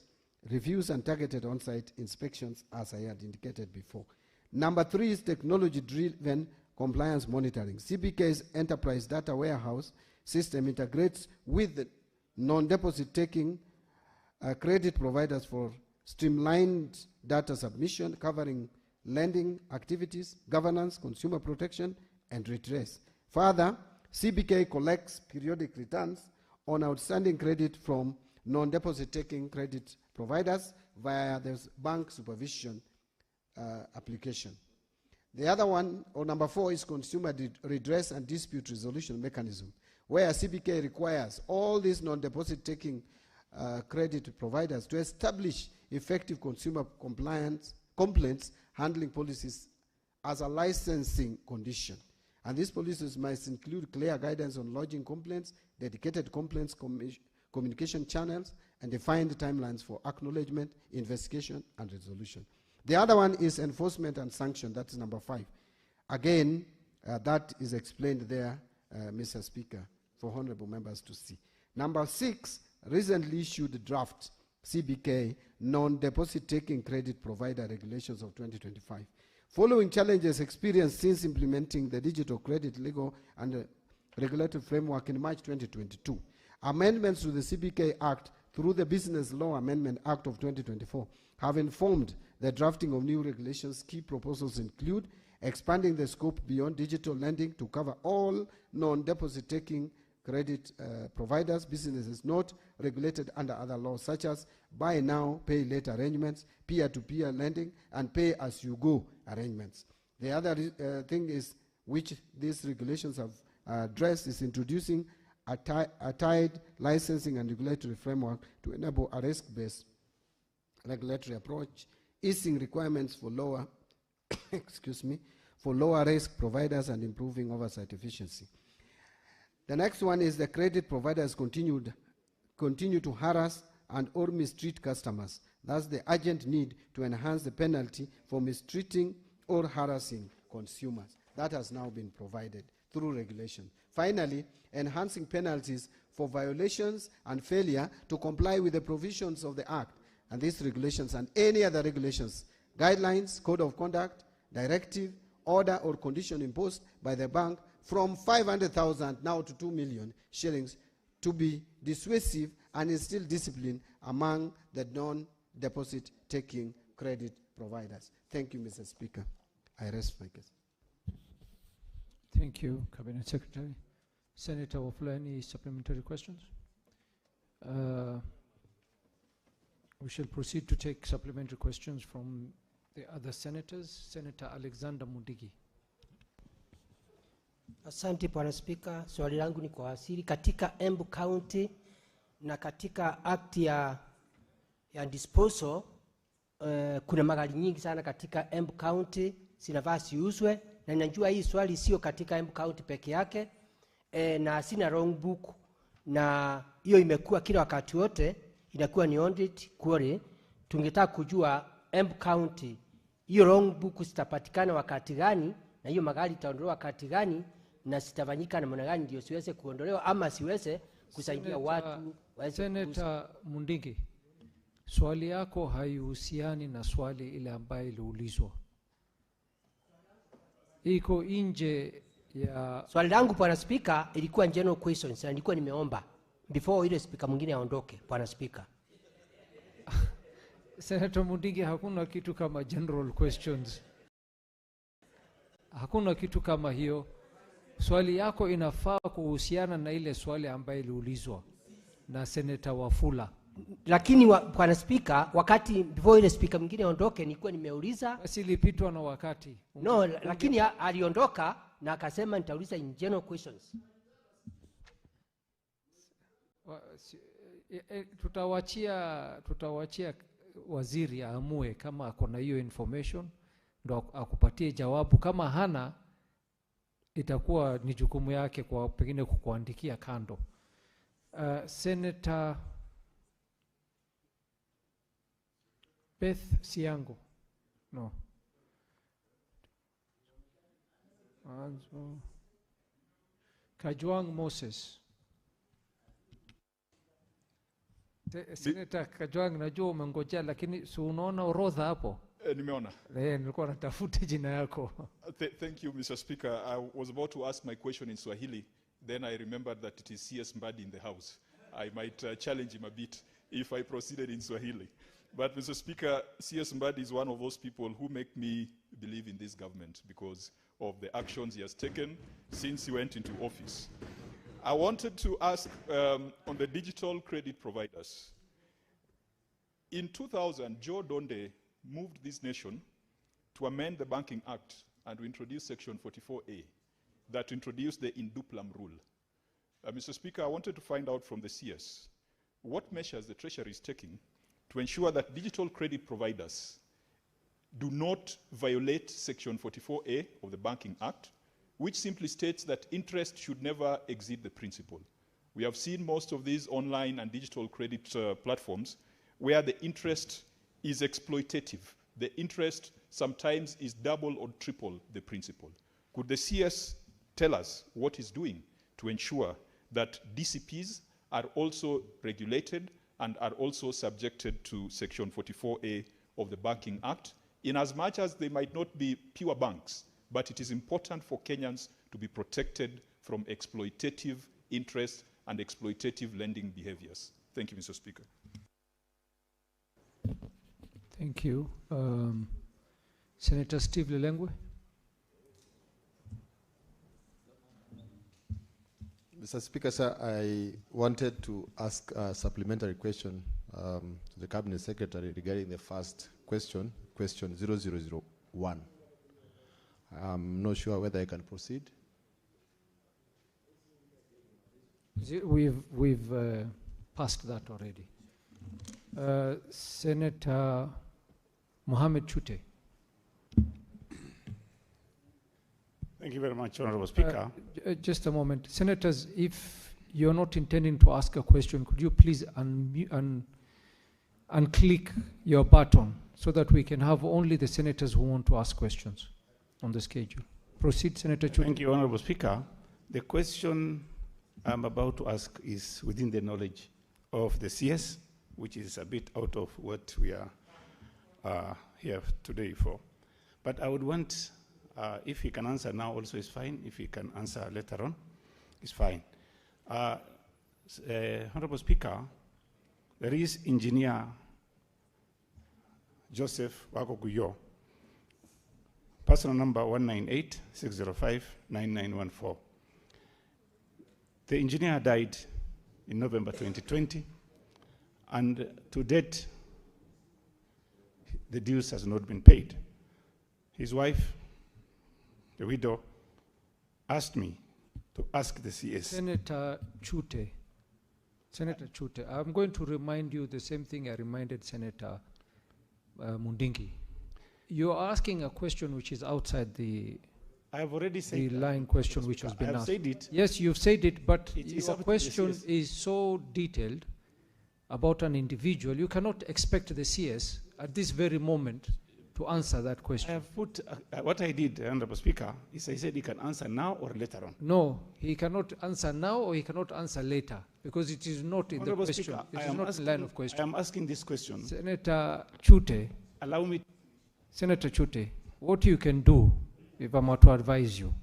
reviews and targeted on-site inspections, as I had indicated before. Number 3 is technology-driven compliance monitoring. CBK's enterprise data warehouse system integrates with the non-deposit taking credit providers for streamlined data submission covering lending activities, governance, consumer protection, and redress. Further, CBK collects periodic returns on outstanding credit from non-deposit taking credit providers via the bank supervision application. The other one, or number 4, is consumer redress and dispute resolution mechanism, where CBK requires all these non-deposit taking credit providers to establish effective consumer complaints handling policies as a licensing condition. And these policies must include clear guidance on lodging complaints, dedicated complaints communication channels, and defined timelines for acknowledgement, investigation, and resolution. The other one is enforcement and sanction. That's number 5. Again, that is explained there, Mr. Speaker, for honorable members to see. Number 6, recently issued draft CBK non-deposit taking credit provider regulations of 2025. Following challenges experienced since implementing the digital credit legal and regulatory framework in March 2022, amendments to the CBK Act through the Business Law Amendment Act of 2024 have informed the drafting of new regulations. Key proposals include expanding the scope beyond digital lending to cover all non-deposit taking credit providers, businesses not regulated under other laws, such as buy now, pay later arrangements, peer-to-peer lending, and pay-as-you-go arrangements. The other thing is, which these regulations have addressed, is introducing a tied licensing and regulatory framework to enable a risk-based regulatory approach, easing requirements for lower, for lower risk providers and improving oversight efficiency. The next one is the credit providers continue to harass and or mistreat customers. Thus, the urgent need to enhance the penalty for mistreating or harassing consumers. That has now been provided through regulation. Finally, enhancing penalties for violations and failure to comply with the provisions of the Act, and these regulations and any other regulations, guidelines, code of conduct, directive, order, or condition imposed by the bank from 500,000 now to 2 million shillings to be dissuasive and instill discipline among the non-deposit taking credit providers. Thank you, Mr. Speaker. I rest my case. Thank you, Cabinet Secretary. Senator Wafula, any supplementary questions? We shall proceed to take supplementary questions from the other senators. Senator Alexander Mundigi. Asante Bwana Spika, swali langu ni kwa asili katika Embu County na katika act ya disposal kuna magari nyingi sana katika Embu County zinafaa ziuzwe, na ninajua hii swali sio katika Embu County peke yake na sina wrong book, na hiyo imekuwa kila wakati wote inakuwa ni audit query. Tungetaka kujua Embu County hiyo wrong book zitapatikana wakati gani, na hiyo magari itaondolewa wakati gani, na sitafanyika na namna gani ndio siweze kuondolewa ama siweze kusaidia watu waweze. Senator Mundigi, swali yako haihusiani na swali ile ambayo iliulizwa. Iko nje ya swali langu Bwana Speaker. Ilikuwa general questions na nilikuwa nimeomba before ile speaker mwingine aondoke. Bwana Speaker. Senator Mundigi, hakuna kitu kama general questions. Hakuna kitu kama hiyo. Swali yako inafaa kuhusiana na ile swali ambayo iliulizwa na Senator Wafula. Lakini Bwana Speaker, wakati before ile speaker mwingine aondoke nilikuwa nimeuliza. Basi ilipitwa na wakati. No, lakini aliondoka na akasema nitauliza in general questions. Tutawachia waziri aamue kama akona hiyo information ndo akupatie jawabu. Kama hana, itakuwa ni jukumu yake kwa pengine kukuandikia kando. Senator Beth Siango. No. Kajwang Moses. Senator Kajwang, najua umengojea lakini si unaona orodha hapo? Nimeona. Nilikuwa natafuta jina yako. Thank you, Mr. Speaker. I was about to ask my question in Swahili. Then I remembered that it is CS Mbadi in the house. I might challenge him a bit if I proceeded in Swahili. But Mr. Speaker, CS Mbadi is one of those people who make me believe in this government because of the actions he has taken since he went into office. I wanted to ask on the digital credit providers. In 2000, Joe Donde moved this nation to amend the Banking Act and to introduce Section 44A that introduced the in duplam rule. Mr. Speaker, I wanted to find out from the CS what measures the Treasury is taking to ensure that digital credit providers do not violate Section 44A of the Banking Act, which simply states that interest should never exceed the principal. We have seen most of these online and digital credit platforms where the interest is exploitative. The interest sometimes is double or triple the principal. Could the CS tell us what he's doing to ensure that DCPs are also regulated and are also subjected to Section 44A of the Banking Act, in as much as they might not be pure banks, but it is important for Kenyans to be protected from exploitative interest and exploitative lending behaviors. Thank you, Mr. Speaker. Thank you. Senator Steve Lilengwe. Mr. Speaker, sir, I wanted to ask a supplementary question to the Cabinet Secretary regarding the first question, question 0001. I'm not sure whether I can proceed. We've passed that already. Senator Mohammed Chute. Thank you very much, Honorable Speaker. Just a moment. Senators, if you're not intending to ask a question, could you please unclick your button so that we can have only the senators who want to ask questions on the schedule. Proceed, Senator Chute. Thank you, Honorable Speaker. The question I'm about to ask is within the knowledge of the CS, which is a bit out of what we are here today for. But I would want, if he can answer now also is fine. If he can answer later on, it's fine. Honorable Speaker, there is Engineer Joseph Wakoguyo, personal number 198-605-9914. The engineer died in November 2020, and to date, the dues has not been paid. His wife, the widow, asked me to ask the CS. Senator Chute, I'm going to remind you the same thing I reminded Senator Mundingi. You're asking a question which is outside the I've already said the line question which has been asked. Said it. Yes, you've said it, but your question is so detailed about an individual. You cannot expect the CS at this very moment to answer that question. I have put, what I did, Honorable Speaker, is I said he can answer now or later on. No, he cannot answer now or he cannot answer later because it is not in Honorable the question. Speaker, It is not in the line of question. I am asking this question. Senator Chute. Allow me. Senator Chute, what you can do, if I'm to advise you,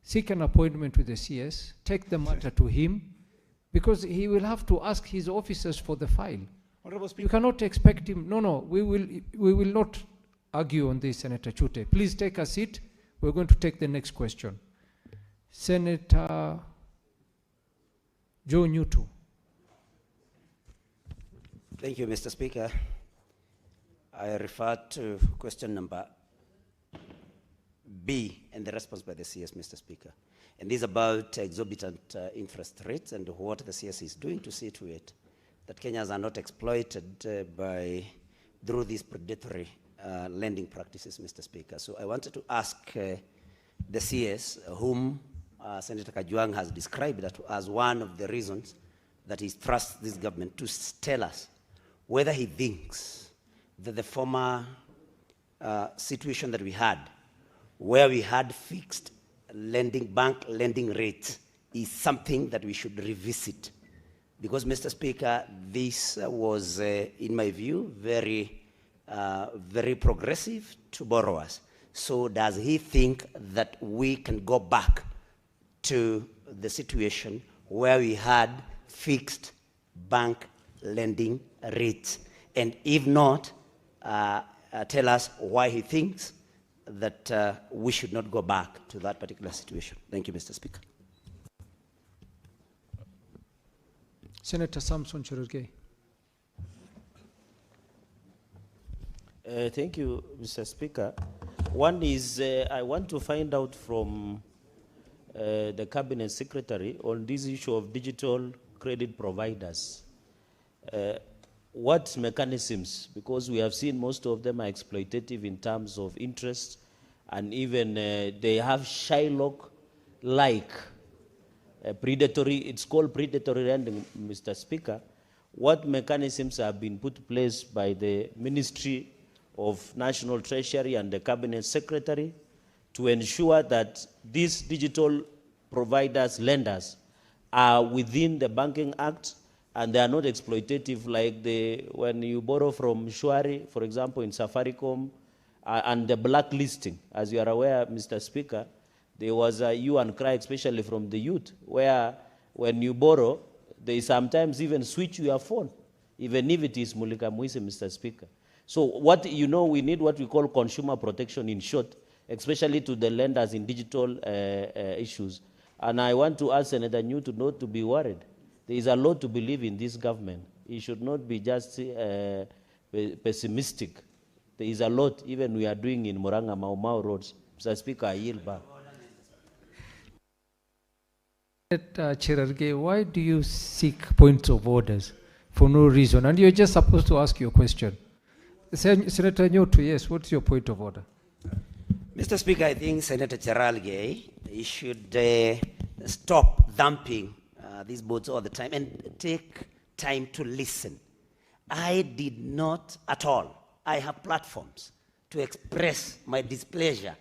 seek an appointment with the CS, take the matter to him, because he will have to ask his officers for the file. You cannot expect him. No, we will not argue on this, Senator Chute. Please take a seat. We're going to take the next question. Senator Joe Newton. Thank you, Mr. Speaker. I refer to question number B and the response by the CS, Mr. Speaker. And this is about exorbitant interest rates and what the CS is doing to see to it that Kenyans are not exploited through these predatory lending practices, Mr. Speaker. So I wanted to ask the CS, whom Senator Kajwang has described as one of the reasons that he trusts this government, to tell us whether he thinks that the former situation that we had, where we had fixed bank lending rates, is something that we should revisit. Because, Mr. Speaker, this was, in my view, very progressive to borrowers. So does he think that we can go back to the situation where we had fixed bank lending rates? And if not, tell us why he thinks that we should not go back to that particular situation. Thank you, Mr. Speaker. Senator Samson Cherargei. Thank you, Mr. Speaker. One is I want to find out from the Cabinet Secretary on this issue of digital credit providers. What mechanisms, because we have seen most of them are exploitative in terms of interest, and even they have Shylock-like predatory, it's called predatory lending, Mr. Speaker. What mechanisms have been put in place by the Ministry of National Treasury and the Cabinet Secretary to ensure that these digital providers, lenders, are within the Banking Act and they are not exploitative like when you borrow from Shwari, for example, in Safaricom, and the blacklisting. As you are aware, Mr. Speaker, there was a hue and cry, especially from the youth, where when you borrow, they sometimes even switch your phone, even if it is Mulika Mwisi, Mr. Speaker. So we need what we call consumer protection in short, especially to the lenders in digital issues. And I want to ask Senator Newton not to be worried. There is a lot to believe in this government. He should not be just pessimistic. There is a lot even we are doing in Muranga Mau roads. Mr. Speaker, I yield back. Cherargei, why do you seek points of orders for no reason? And you're just supposed to ask your question. Senator Nyoto, yes, what's your point of order? Mr. Speaker, I think Senator Cherargei should stop dumping these boats all the time and take time to listen. I did not at all. I have platforms to express my displeasure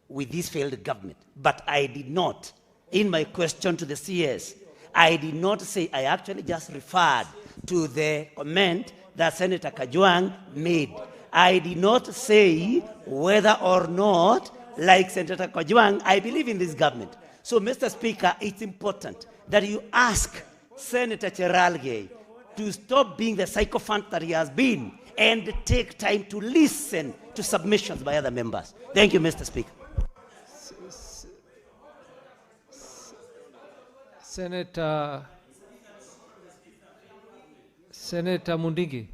with this failed government, but I did not. In my question to the CS, I did not say, I actually just referred to the comment that Senator Kajwang made. I did not say whether or not, like Senator Kajwang, I believe in this government. So, Mr. Speaker, it's important that you ask Senator Cherargei to stop being the sycophant that he has been and take time to listen to submissions by other members. Thank you, Mr. Speaker. Senator Mundigi.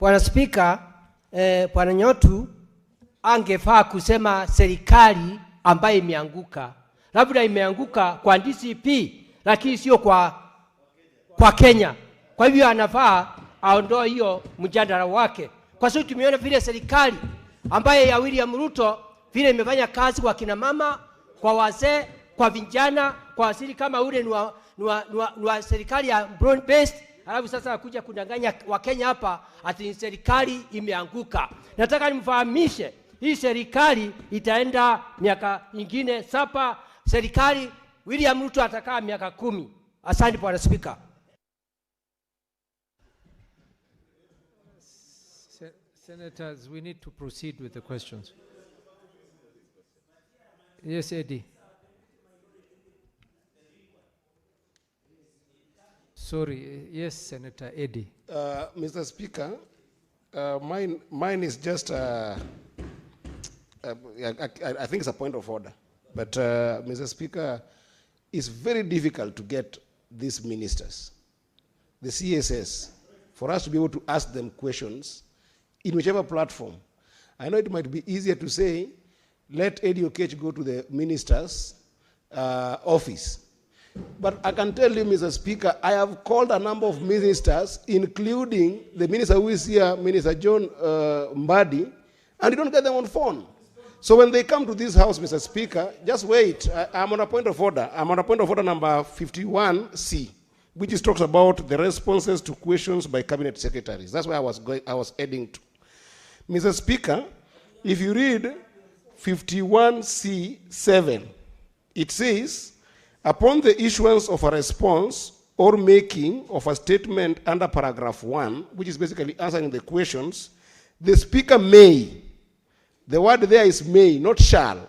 Bwana Spika, Bwana Nyotu angefaa kusema serikali ambayo imeanguka. Labda imeanguka kwa DCP, lakini sio kwa Kenya. Kwa hivyo anafaa aondoe hiyo mjadala wake. Kwa sababu tumeona vile serikali ambayo ya William Ruto vile imefanya kazi kwa kina mama, kwa wazee, kwa vijana, kwa asili kama ule ni wa serikali ya broad based, alafu sasa akuja kudanganya Wakenya hapa ati serikali imeanguka. Nataka nimfahamishe hii serikali itaenda miaka ingine 7. Serikali William Ruto atakaa miaka 10. Asante Bwana Speaker. Senators, we need to proceed with the questions. Yes, Eddie. Sorry, yes, Senator Eddie. Mr. Speaker, mine is just a I think it's a point of order. But, Mr. Speaker, it's very difficult to get these ministers, the CSS, for us to be able to ask them questions in whichever platform. I know it might be easier to say, let Eddie Okech go to the minister's office. But I can tell you, Mr. Speaker, I have called a number of ministers, including the minister who is here, Minister John Mbadi, and you don't get them on phone. So when they come to this house, Mr. Speaker, just wait. I'm on a point of order. I'm on a point of order number 51C, which talks about the responses to questions by cabinet secretaries. That's where I was heading to. Mr. Speaker, if you read 51C7, it says, upon the issuance of a response or making of a statement under paragraph 1, which is basically answering the questions, the Speaker may, the word there is may, not shall,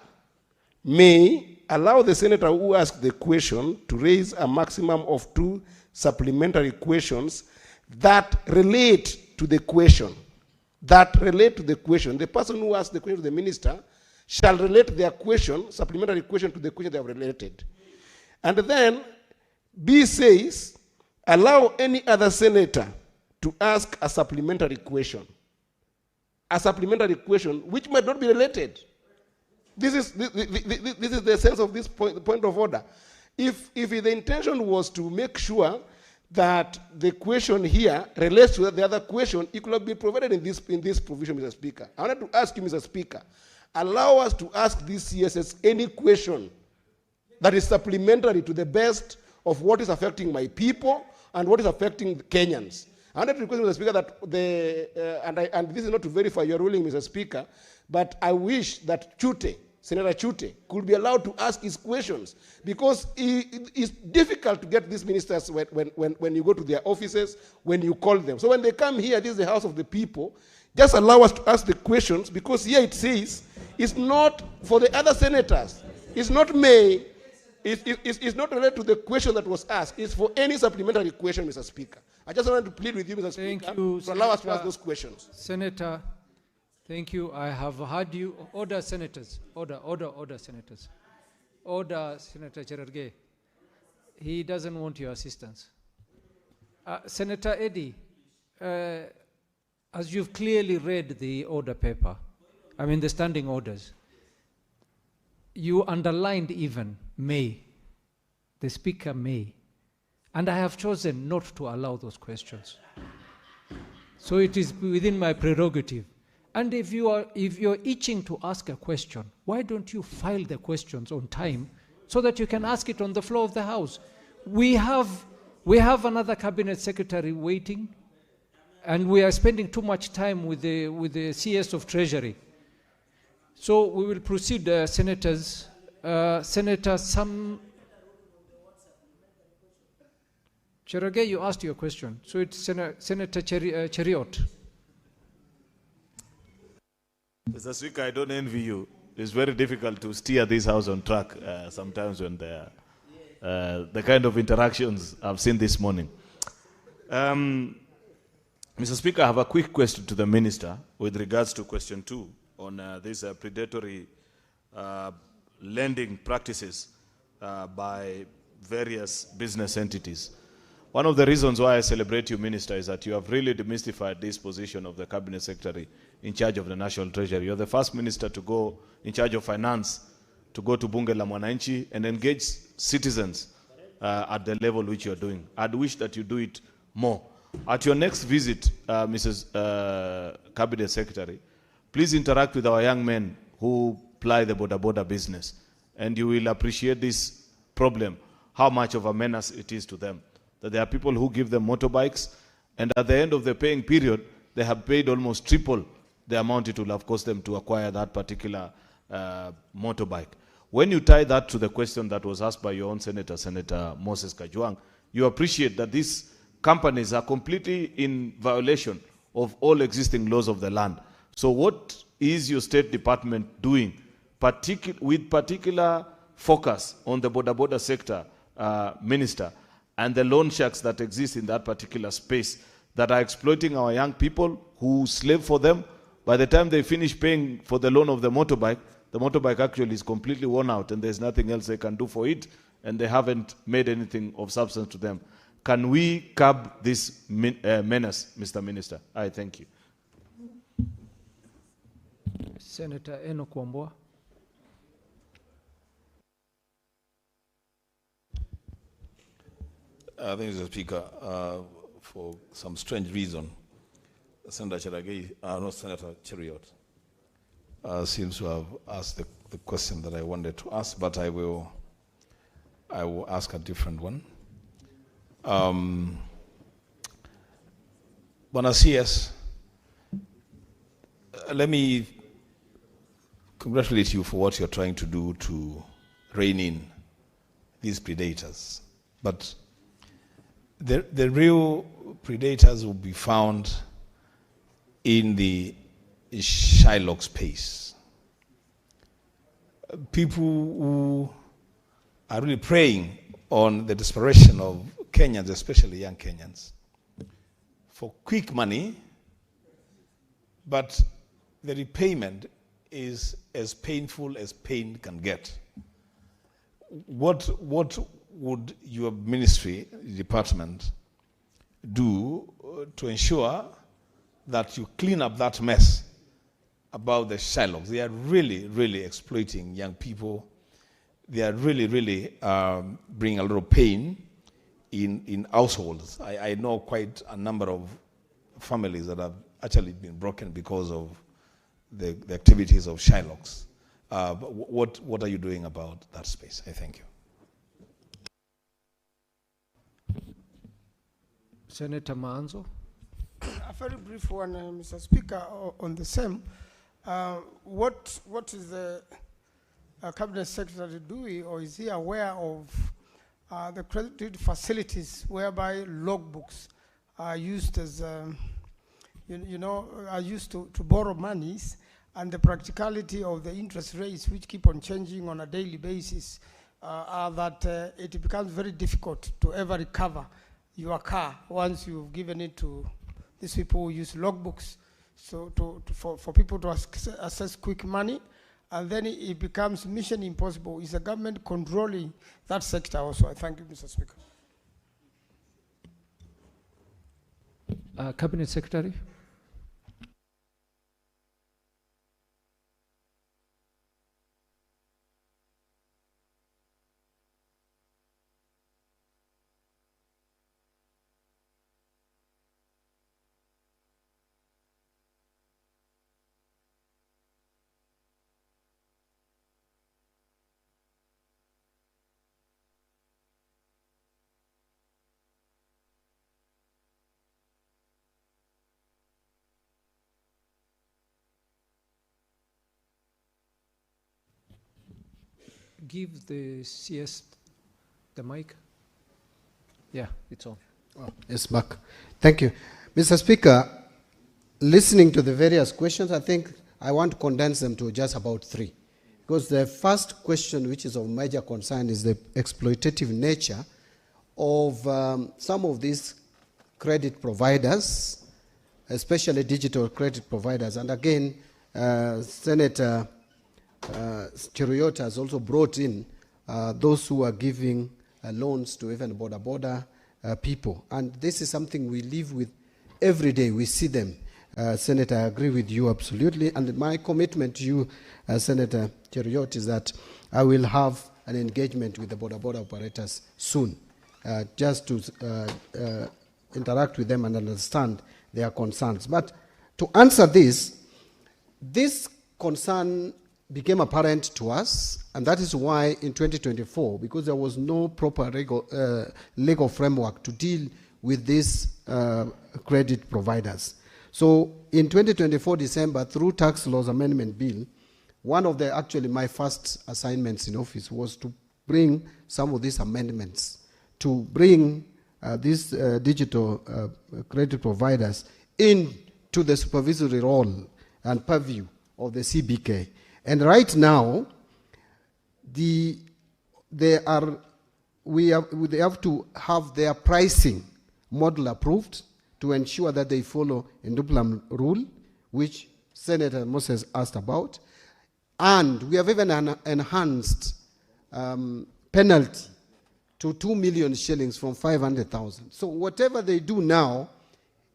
may allow the senator who asks the question to raise a maximum of 2 supplementary questions that relate to the question. That relate to the question. The person who asks the question to the minister shall relate their question, supplementary question, to the question they have related. And then B says, allow any other senator to ask a supplementary question. A supplementary question which might not be related. This is the sense of this point of order. If the intention was to make sure that the question here relates to the other question, it could have been provided in this provision, Mr. Speaker. I wanted to ask you, Mr. Speaker, allow us to ask this CSS any question that is supplementary to the best of what is affecting my people and what is affecting the Kenyans. I wanted to request, Mr. Speaker, that and this is not to verify your ruling, Mr. Speaker, but I wish that Chute, Senator Chute, could be allowed to ask his questions, because it's difficult to get these ministers when you go to their offices, when you call them. So when they come here, this is the house of the people, just allow us to ask the questions, because here it says it's not for the other senators. It's not may. It's not related to the question that was asked. It's for any supplementary question, Mr. Speaker. I just wanted to plead with you, Mr. Speaker, to allow us to ask those questions. Senator, thank you. I have heard you. Order, senators. Order, senators. Order, Senator Cherargei. He doesn't want your assistance. Senator Eddie, as you've clearly read the order paper, I mean the standing orders, you underlined even may. The Speaker may. And I have chosen not to allow those questions. So it is within my prerogative. And if you're itching to ask a question, why don't you file the questions on time so that you can ask it on the floor of the House? We have another cabinet secretary waiting, and we are spending too much time with the CS of Treasury. So we will proceed, senators. Senator Cherargei, you asked your question. So it's Senator Cheriot. Mr. Speaker, I don't envy you. It's very difficult to steer this House on track sometimes when the kind of interactions I've seen this morning. Mr. Speaker, I have a quick question to the Minister with regards to question 2 on these predatory lending practices by various business entities. One of the reasons why I celebrate you, Minister, is that you have really demystified this position of the Cabinet Secretary in charge of the National Treasury. You're the first minister to go in charge of finance, to go to Bunge la Mwananchi and engage citizens at the level which you're doing. I'd wish that you do it more. At your next visit, Mrs. Cabinet Secretary, please interact with our young men who ply the border business, and you will appreciate this problem, how much of a menace it is to them. That there are people who give them motorbikes, and at the end of the paying period, they have paid almost triple the amount it will have cost them to acquire that particular motorbike. When you tie that to the question that was asked by your own senator, Senator Moses Kajwang, you appreciate that these companies are completely in violation of all existing laws of the land. So what is your State Department doing with particular focus on the border sector, Minister, and the loan sharks that exist in that particular space that are exploiting our young people who slave for them, By the time they finish paying for the loan of the motorbike actually is completely worn out and there's nothing else they can do for it, and they haven't made anything of substance to them. Can we curb this menace, Mr. Minister? I thank you. Senator Enoch Wambua. Thank you, Mr. Speaker. For some strange reason, Senator Cheruiyot seems to have asked the question that I wanted to ask, but I will ask a different one. Bwana CS, let me congratulate you for what you're trying to do to rein in these predators. But the real predators will be found in the Shylock space. People who are really preying on the desperation of Kenyans, especially young Kenyans, for quick money, but the repayment is as painful as pain can get. What would your ministry, department, do to ensure that you clean up that mess about the Shylocks? They are really, really exploiting young people. They are really, really bringing a lot of pain in households. I know quite a number of families that have actually been broken because of the activities of Shylocks. What are you doing about that space? I thank you. Senator Manzo. A very brief one, Mr. Speaker, on the same. What is the Cabinet Secretary doing, or is he aware of the credit facilities whereby logbooks are used as, are used to borrow monies, and the practicality of the interest rates, which keep on changing on a daily basis, are that it becomes very difficult to ever recover your car once you've given it to these people who use logbooks, so for people to access quick money, and then it becomes mission impossible. Is the government controlling that sector also? I thank you, Mr. Speaker. Cabinet Secretary. Give the CS the mic. Yeah, it's on. Oh, it's back. Thank you. Mr. Speaker, listening to the various questions, I think I want to condense them to just about 3. Because the first question, which is of major concern, is the exploitative nature of some of these credit providers, especially digital credit providers. And again, Senator Cheruiyot has also brought in those who are giving loans to even border people. And this is something we live with every day. We see them. Senator, I agree with you absolutely. And my commitment to you, Senator Cheruiyot, is that I will have an engagement with the border operators soon, just to interact with them and understand their concerns. But to answer this concern became apparent to us, and that is why in 2024, because there was no proper legal framework to deal with these credit providers. So in 2024 December, through Tax Laws Amendment Bill, one of the, actually my first assignments in office was to bring some of these amendments, to bring these digital credit providers into the supervisory role and purview of the CBK. And right now, they have to have their pricing model approved to ensure that they follow Induplam rule, which Senator Moses asked about. And we have even enhanced penalty to 2 million shillings from 500,000. So whatever they do now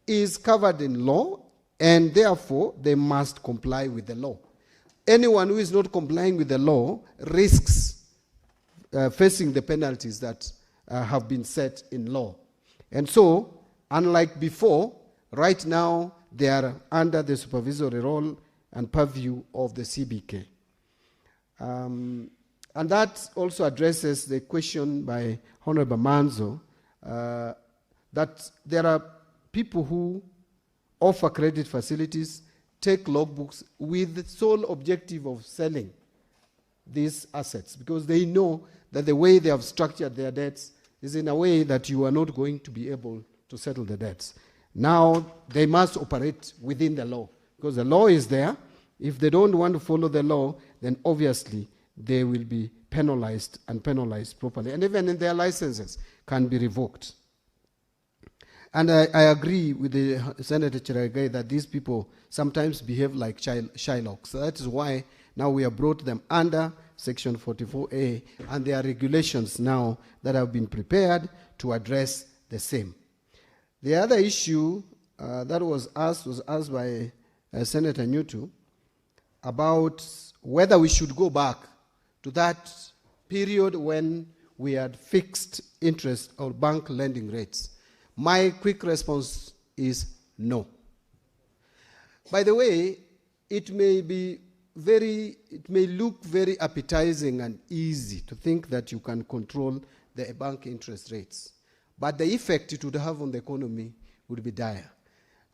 is covered in law, and therefore they must comply with the law. Anyone who is not complying with the law risks facing the penalties that have been set in law. And so, unlike before, right now they are under the supervisory role and purview of the CBK. And that also addresses the question by Honorable Manzo that there are people who offer credit facilities, take logbooks with the sole objective of selling these assets, because they know that the way they have structured their debts is in a way that you are not going to be able to settle the debts. Now they must operate within the law, because the law is there. If they don't want to follow the law, then obviously they will be penalized, and penalized properly. And even in their licenses can be revoked. And I agree with the Senator Chiragai that these people sometimes behave like Shylocks. So that is why now we have brought them under Section 44A, and there are regulations now that have been prepared to address the same. The other issue that was asked by Senator Nyutu about whether we should go back to that period when we had fixed interest or bank lending rates. My quick response is no. By the way, it may look very appetizing and easy to think that you can control the bank interest rates, but the effect it would have on the economy would be dire.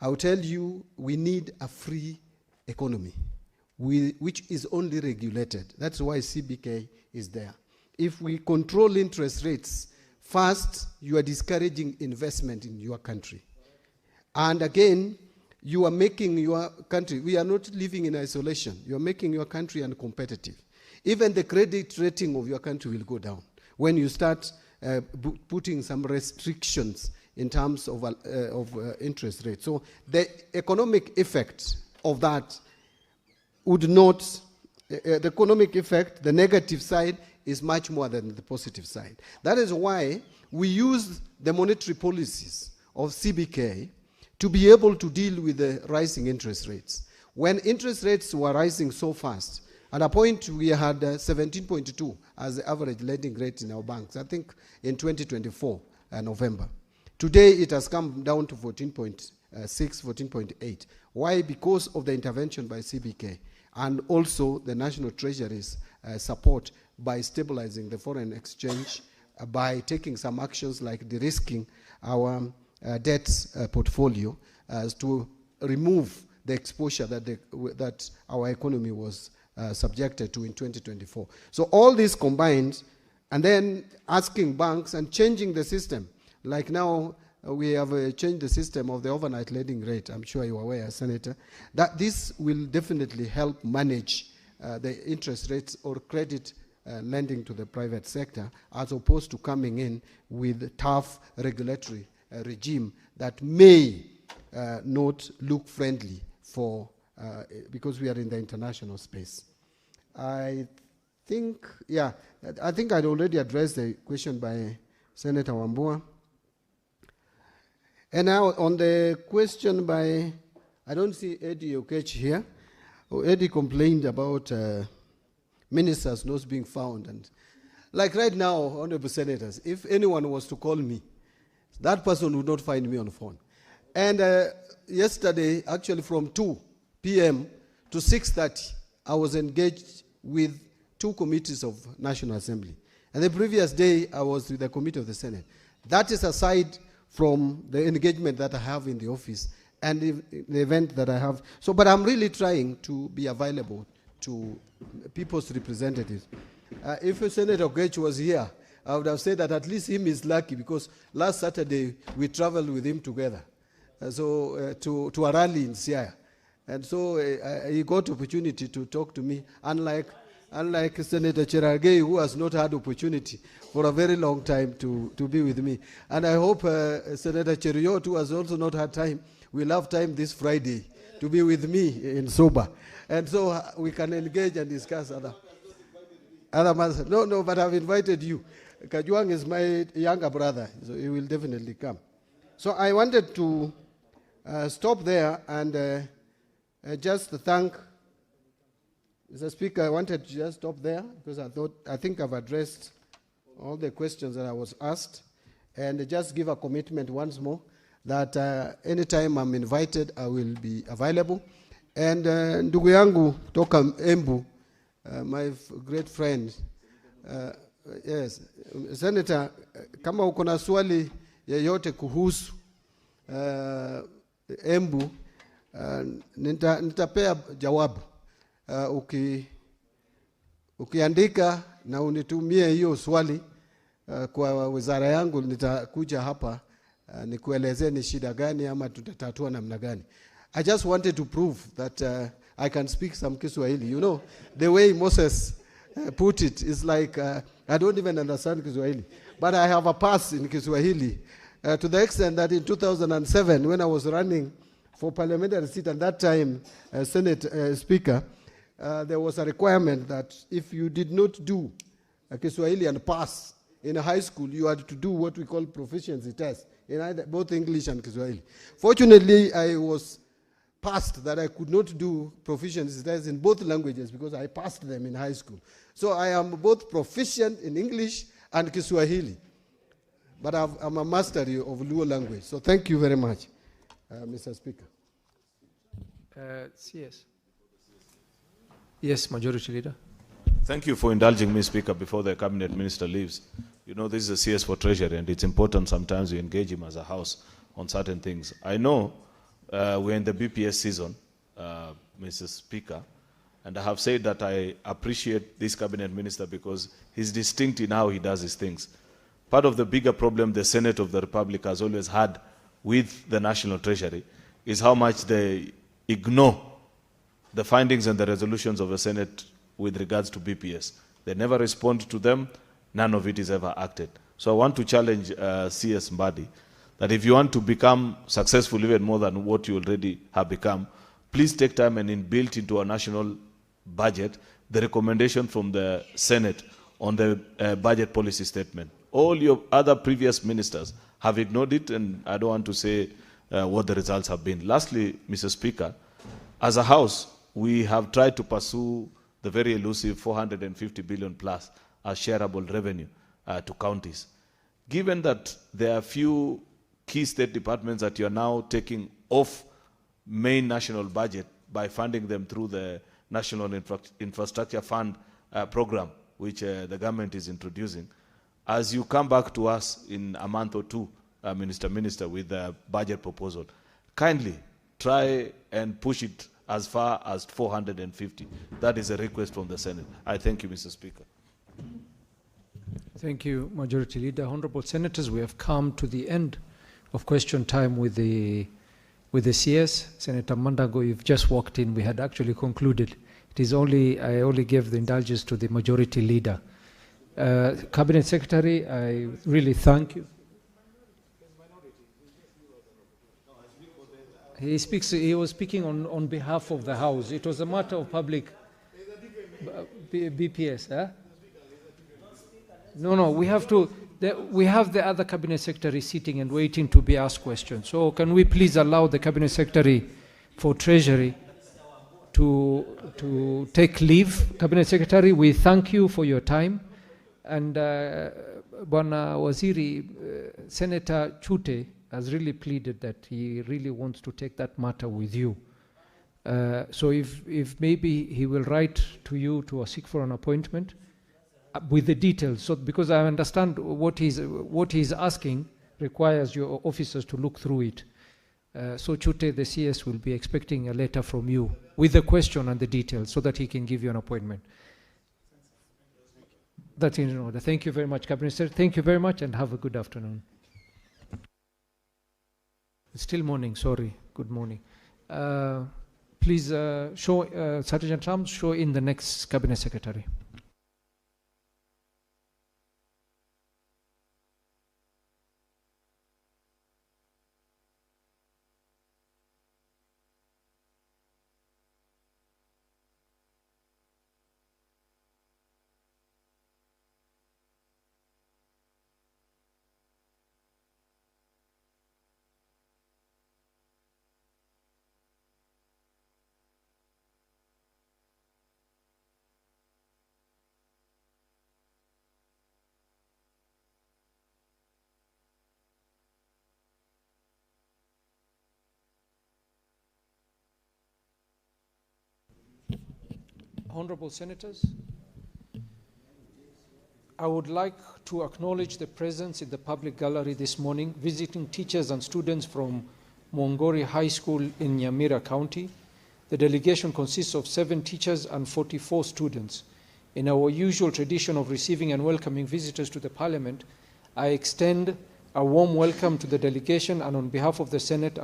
I will tell you, we need a free economy, which is only regulated. That's why CBK is there. If we control interest rates, first, you are discouraging investment in your country. And again, you are making your country, we are not living in isolation. You are making your country uncompetitive. Even the credit rating of your country will go down when you start putting some restrictions in terms of interest rates. So the economic effect of that would not, the economic effect, the negative side, is much more than the positive side. That is why we use the monetary policies of CBK to be able to deal with the rising interest rates. When interest rates were rising so fast, at a point we had 17.2 as the average lending rate in our banks, I think in 2024, November. Today it has come down to 14.6, 14.8. Why? Because of the intervention by CBK and also the National Treasury's support by stabilizing the foreign exchange, by taking some actions like de-risking our debt portfolio to remove the exposure that our economy was subjected to in 2024. So all this combined, and then asking banks and changing the system. Like now, we have changed the system of the overnight lending rate. I'm sure you're aware, Senator, that this will definitely help manage the interest rates or credit lending to the private sector, as opposed to coming in with tough regulatory regime that may not look friendly for, because we are in the international space. I think I'd already addressed the question by Senator Wambua. And now on the question by, I don't see Eddie Okech here. Eddie complained about ministers not being found. And like right now, honorable senators, if anyone was to call me, that person would not find me on the phone. And yesterday, actually from 2 p.m. to 6:30, I was engaged with 2 committees of National Assembly. And the previous day, I was with the committee of the Senate. That is aside from the engagement that I have in the office and the event that I have. So, but I'm really trying to be available to people's representatives. If Senator Okech was here, I would have said that at least him is lucky, because last Saturday we traveled with him together to a rally in Siaya. And so he got opportunity to talk to me, unlike Senator Cherargei, who has not had opportunity for a very long time to be with me. And I hope Senator Cheriot, who has also not had time, will have time this Friday to be with me in Soba. And so we can engage and discuss other matters. No, but I've invited you. Kajwang is my younger brother, so he will definitely come. So I wanted to stop there and just thank Mr. Speaker. I wanted to just stop there because I think I've addressed all the questions that I was asked, and just give a commitment once more that anytime I'm invited, I will be available. And ndugu yangu toka Embu, my great friend, yes, Senator, kama uko na swali yeyote kuhusu Embu, nitapea jawabu. Ukiandika na unitumie hiyo swali kwa wizara yangu, nitakuja hapa nikuelezee ni shida gani ama tutatatua namna gani. I just wanted to prove that I can speak some Kiswahili. You know, the way Moses put it is like, I don't even understand Kiswahili, but I have a pass in Kiswahili to the extent that in 2007, when I was running for parliamentary seat, at that time, Senate Speaker, there was a requirement that if you did not do a Kiswahili and pass in a high school, you had to do what we call proficiency test in either, both English and Kiswahili. Fortunately, I was passed that I could not do proficiency tests in both languages because I passed them in high school. So I am both proficient in English and Kiswahili, but I'm a master of Luo language. So thank you very much, Mr. Speaker. CS. Yes, Majority Leader. Thank you for indulging me, Speaker, before the Cabinet Minister leaves. You know, this is a CS for Treasury, and it's important sometimes we engage him as a House on certain things. I know we're in the BPS season, Mrs. Speaker, and I have said that I appreciate this Cabinet Minister because he's distinct in how he does his things. Part of the bigger problem the Senate of the Republic has always had with the National Treasury is how much they ignore the findings and the resolutions of the Senate with regards to BPS. They never respond to them. None of it is ever acted. So I want to challenge CS Mbadi that if you want to become successful even more than what you already have become, please take time and inbuilt into our national budget the recommendation from the Senate on the budget policy statement. All your other previous ministers have ignored it, and I don't want to say what the results have been. Lastly, Mr. Speaker, as a House, we have tried to pursue the very elusive 450 billion plus as shareable revenue to counties. Given that there are few key state departments that you are now taking off main national budget by funding them through the National Infrastructure Fund program, which the government is introducing, as you come back to us in a month or two, Minister, with a budget proposal, kindly try and push it as far as 450. That is a request from the Senate. I thank you, Mr. Speaker. Thank you, Majority Leader. Honorable Senators, we have come to the end of question time with the CS. Senator Mandago, you've just walked in. We had actually concluded. It is only, I only gave the indulgence to the Majority Leader. Cabinet Secretary, I really thank you. He was speaking on behalf of the House. It was a matter of public BPS. Eh? No, we have to. We have the other Cabinet Secretary sitting and waiting to be asked questions. So can we please allow the Cabinet Secretary for Treasury to take leave? Cabinet Secretary, we thank you for your time. And Bwana Waziri, Senator Chute has really pleaded that he really wants to take that matter with you. So if maybe he will write to you to seek for an appointment with the details. So because I understand what he's asking requires your officers to look through it. So Chute, the CS, will be expecting a letter from you with the question and the details so that he can give you an appointment. That's in order. Thank you very much, Cabinet Secretary. Thank you very much and have a good afternoon. It's still morning, sorry. Good morning. Please show, Sergeant Rams, show in the next Cabinet Secretary. Honorable Senators, I would like to acknowledge the presence in the public gallery this morning, visiting teachers and students from Mwongori High School in Nyamira County. The delegation consists of 7 teachers and 44 students. In our usual tradition of receiving and welcoming visitors to the Parliament, I extend a warm welcome to the delegation, and on behalf of the Senate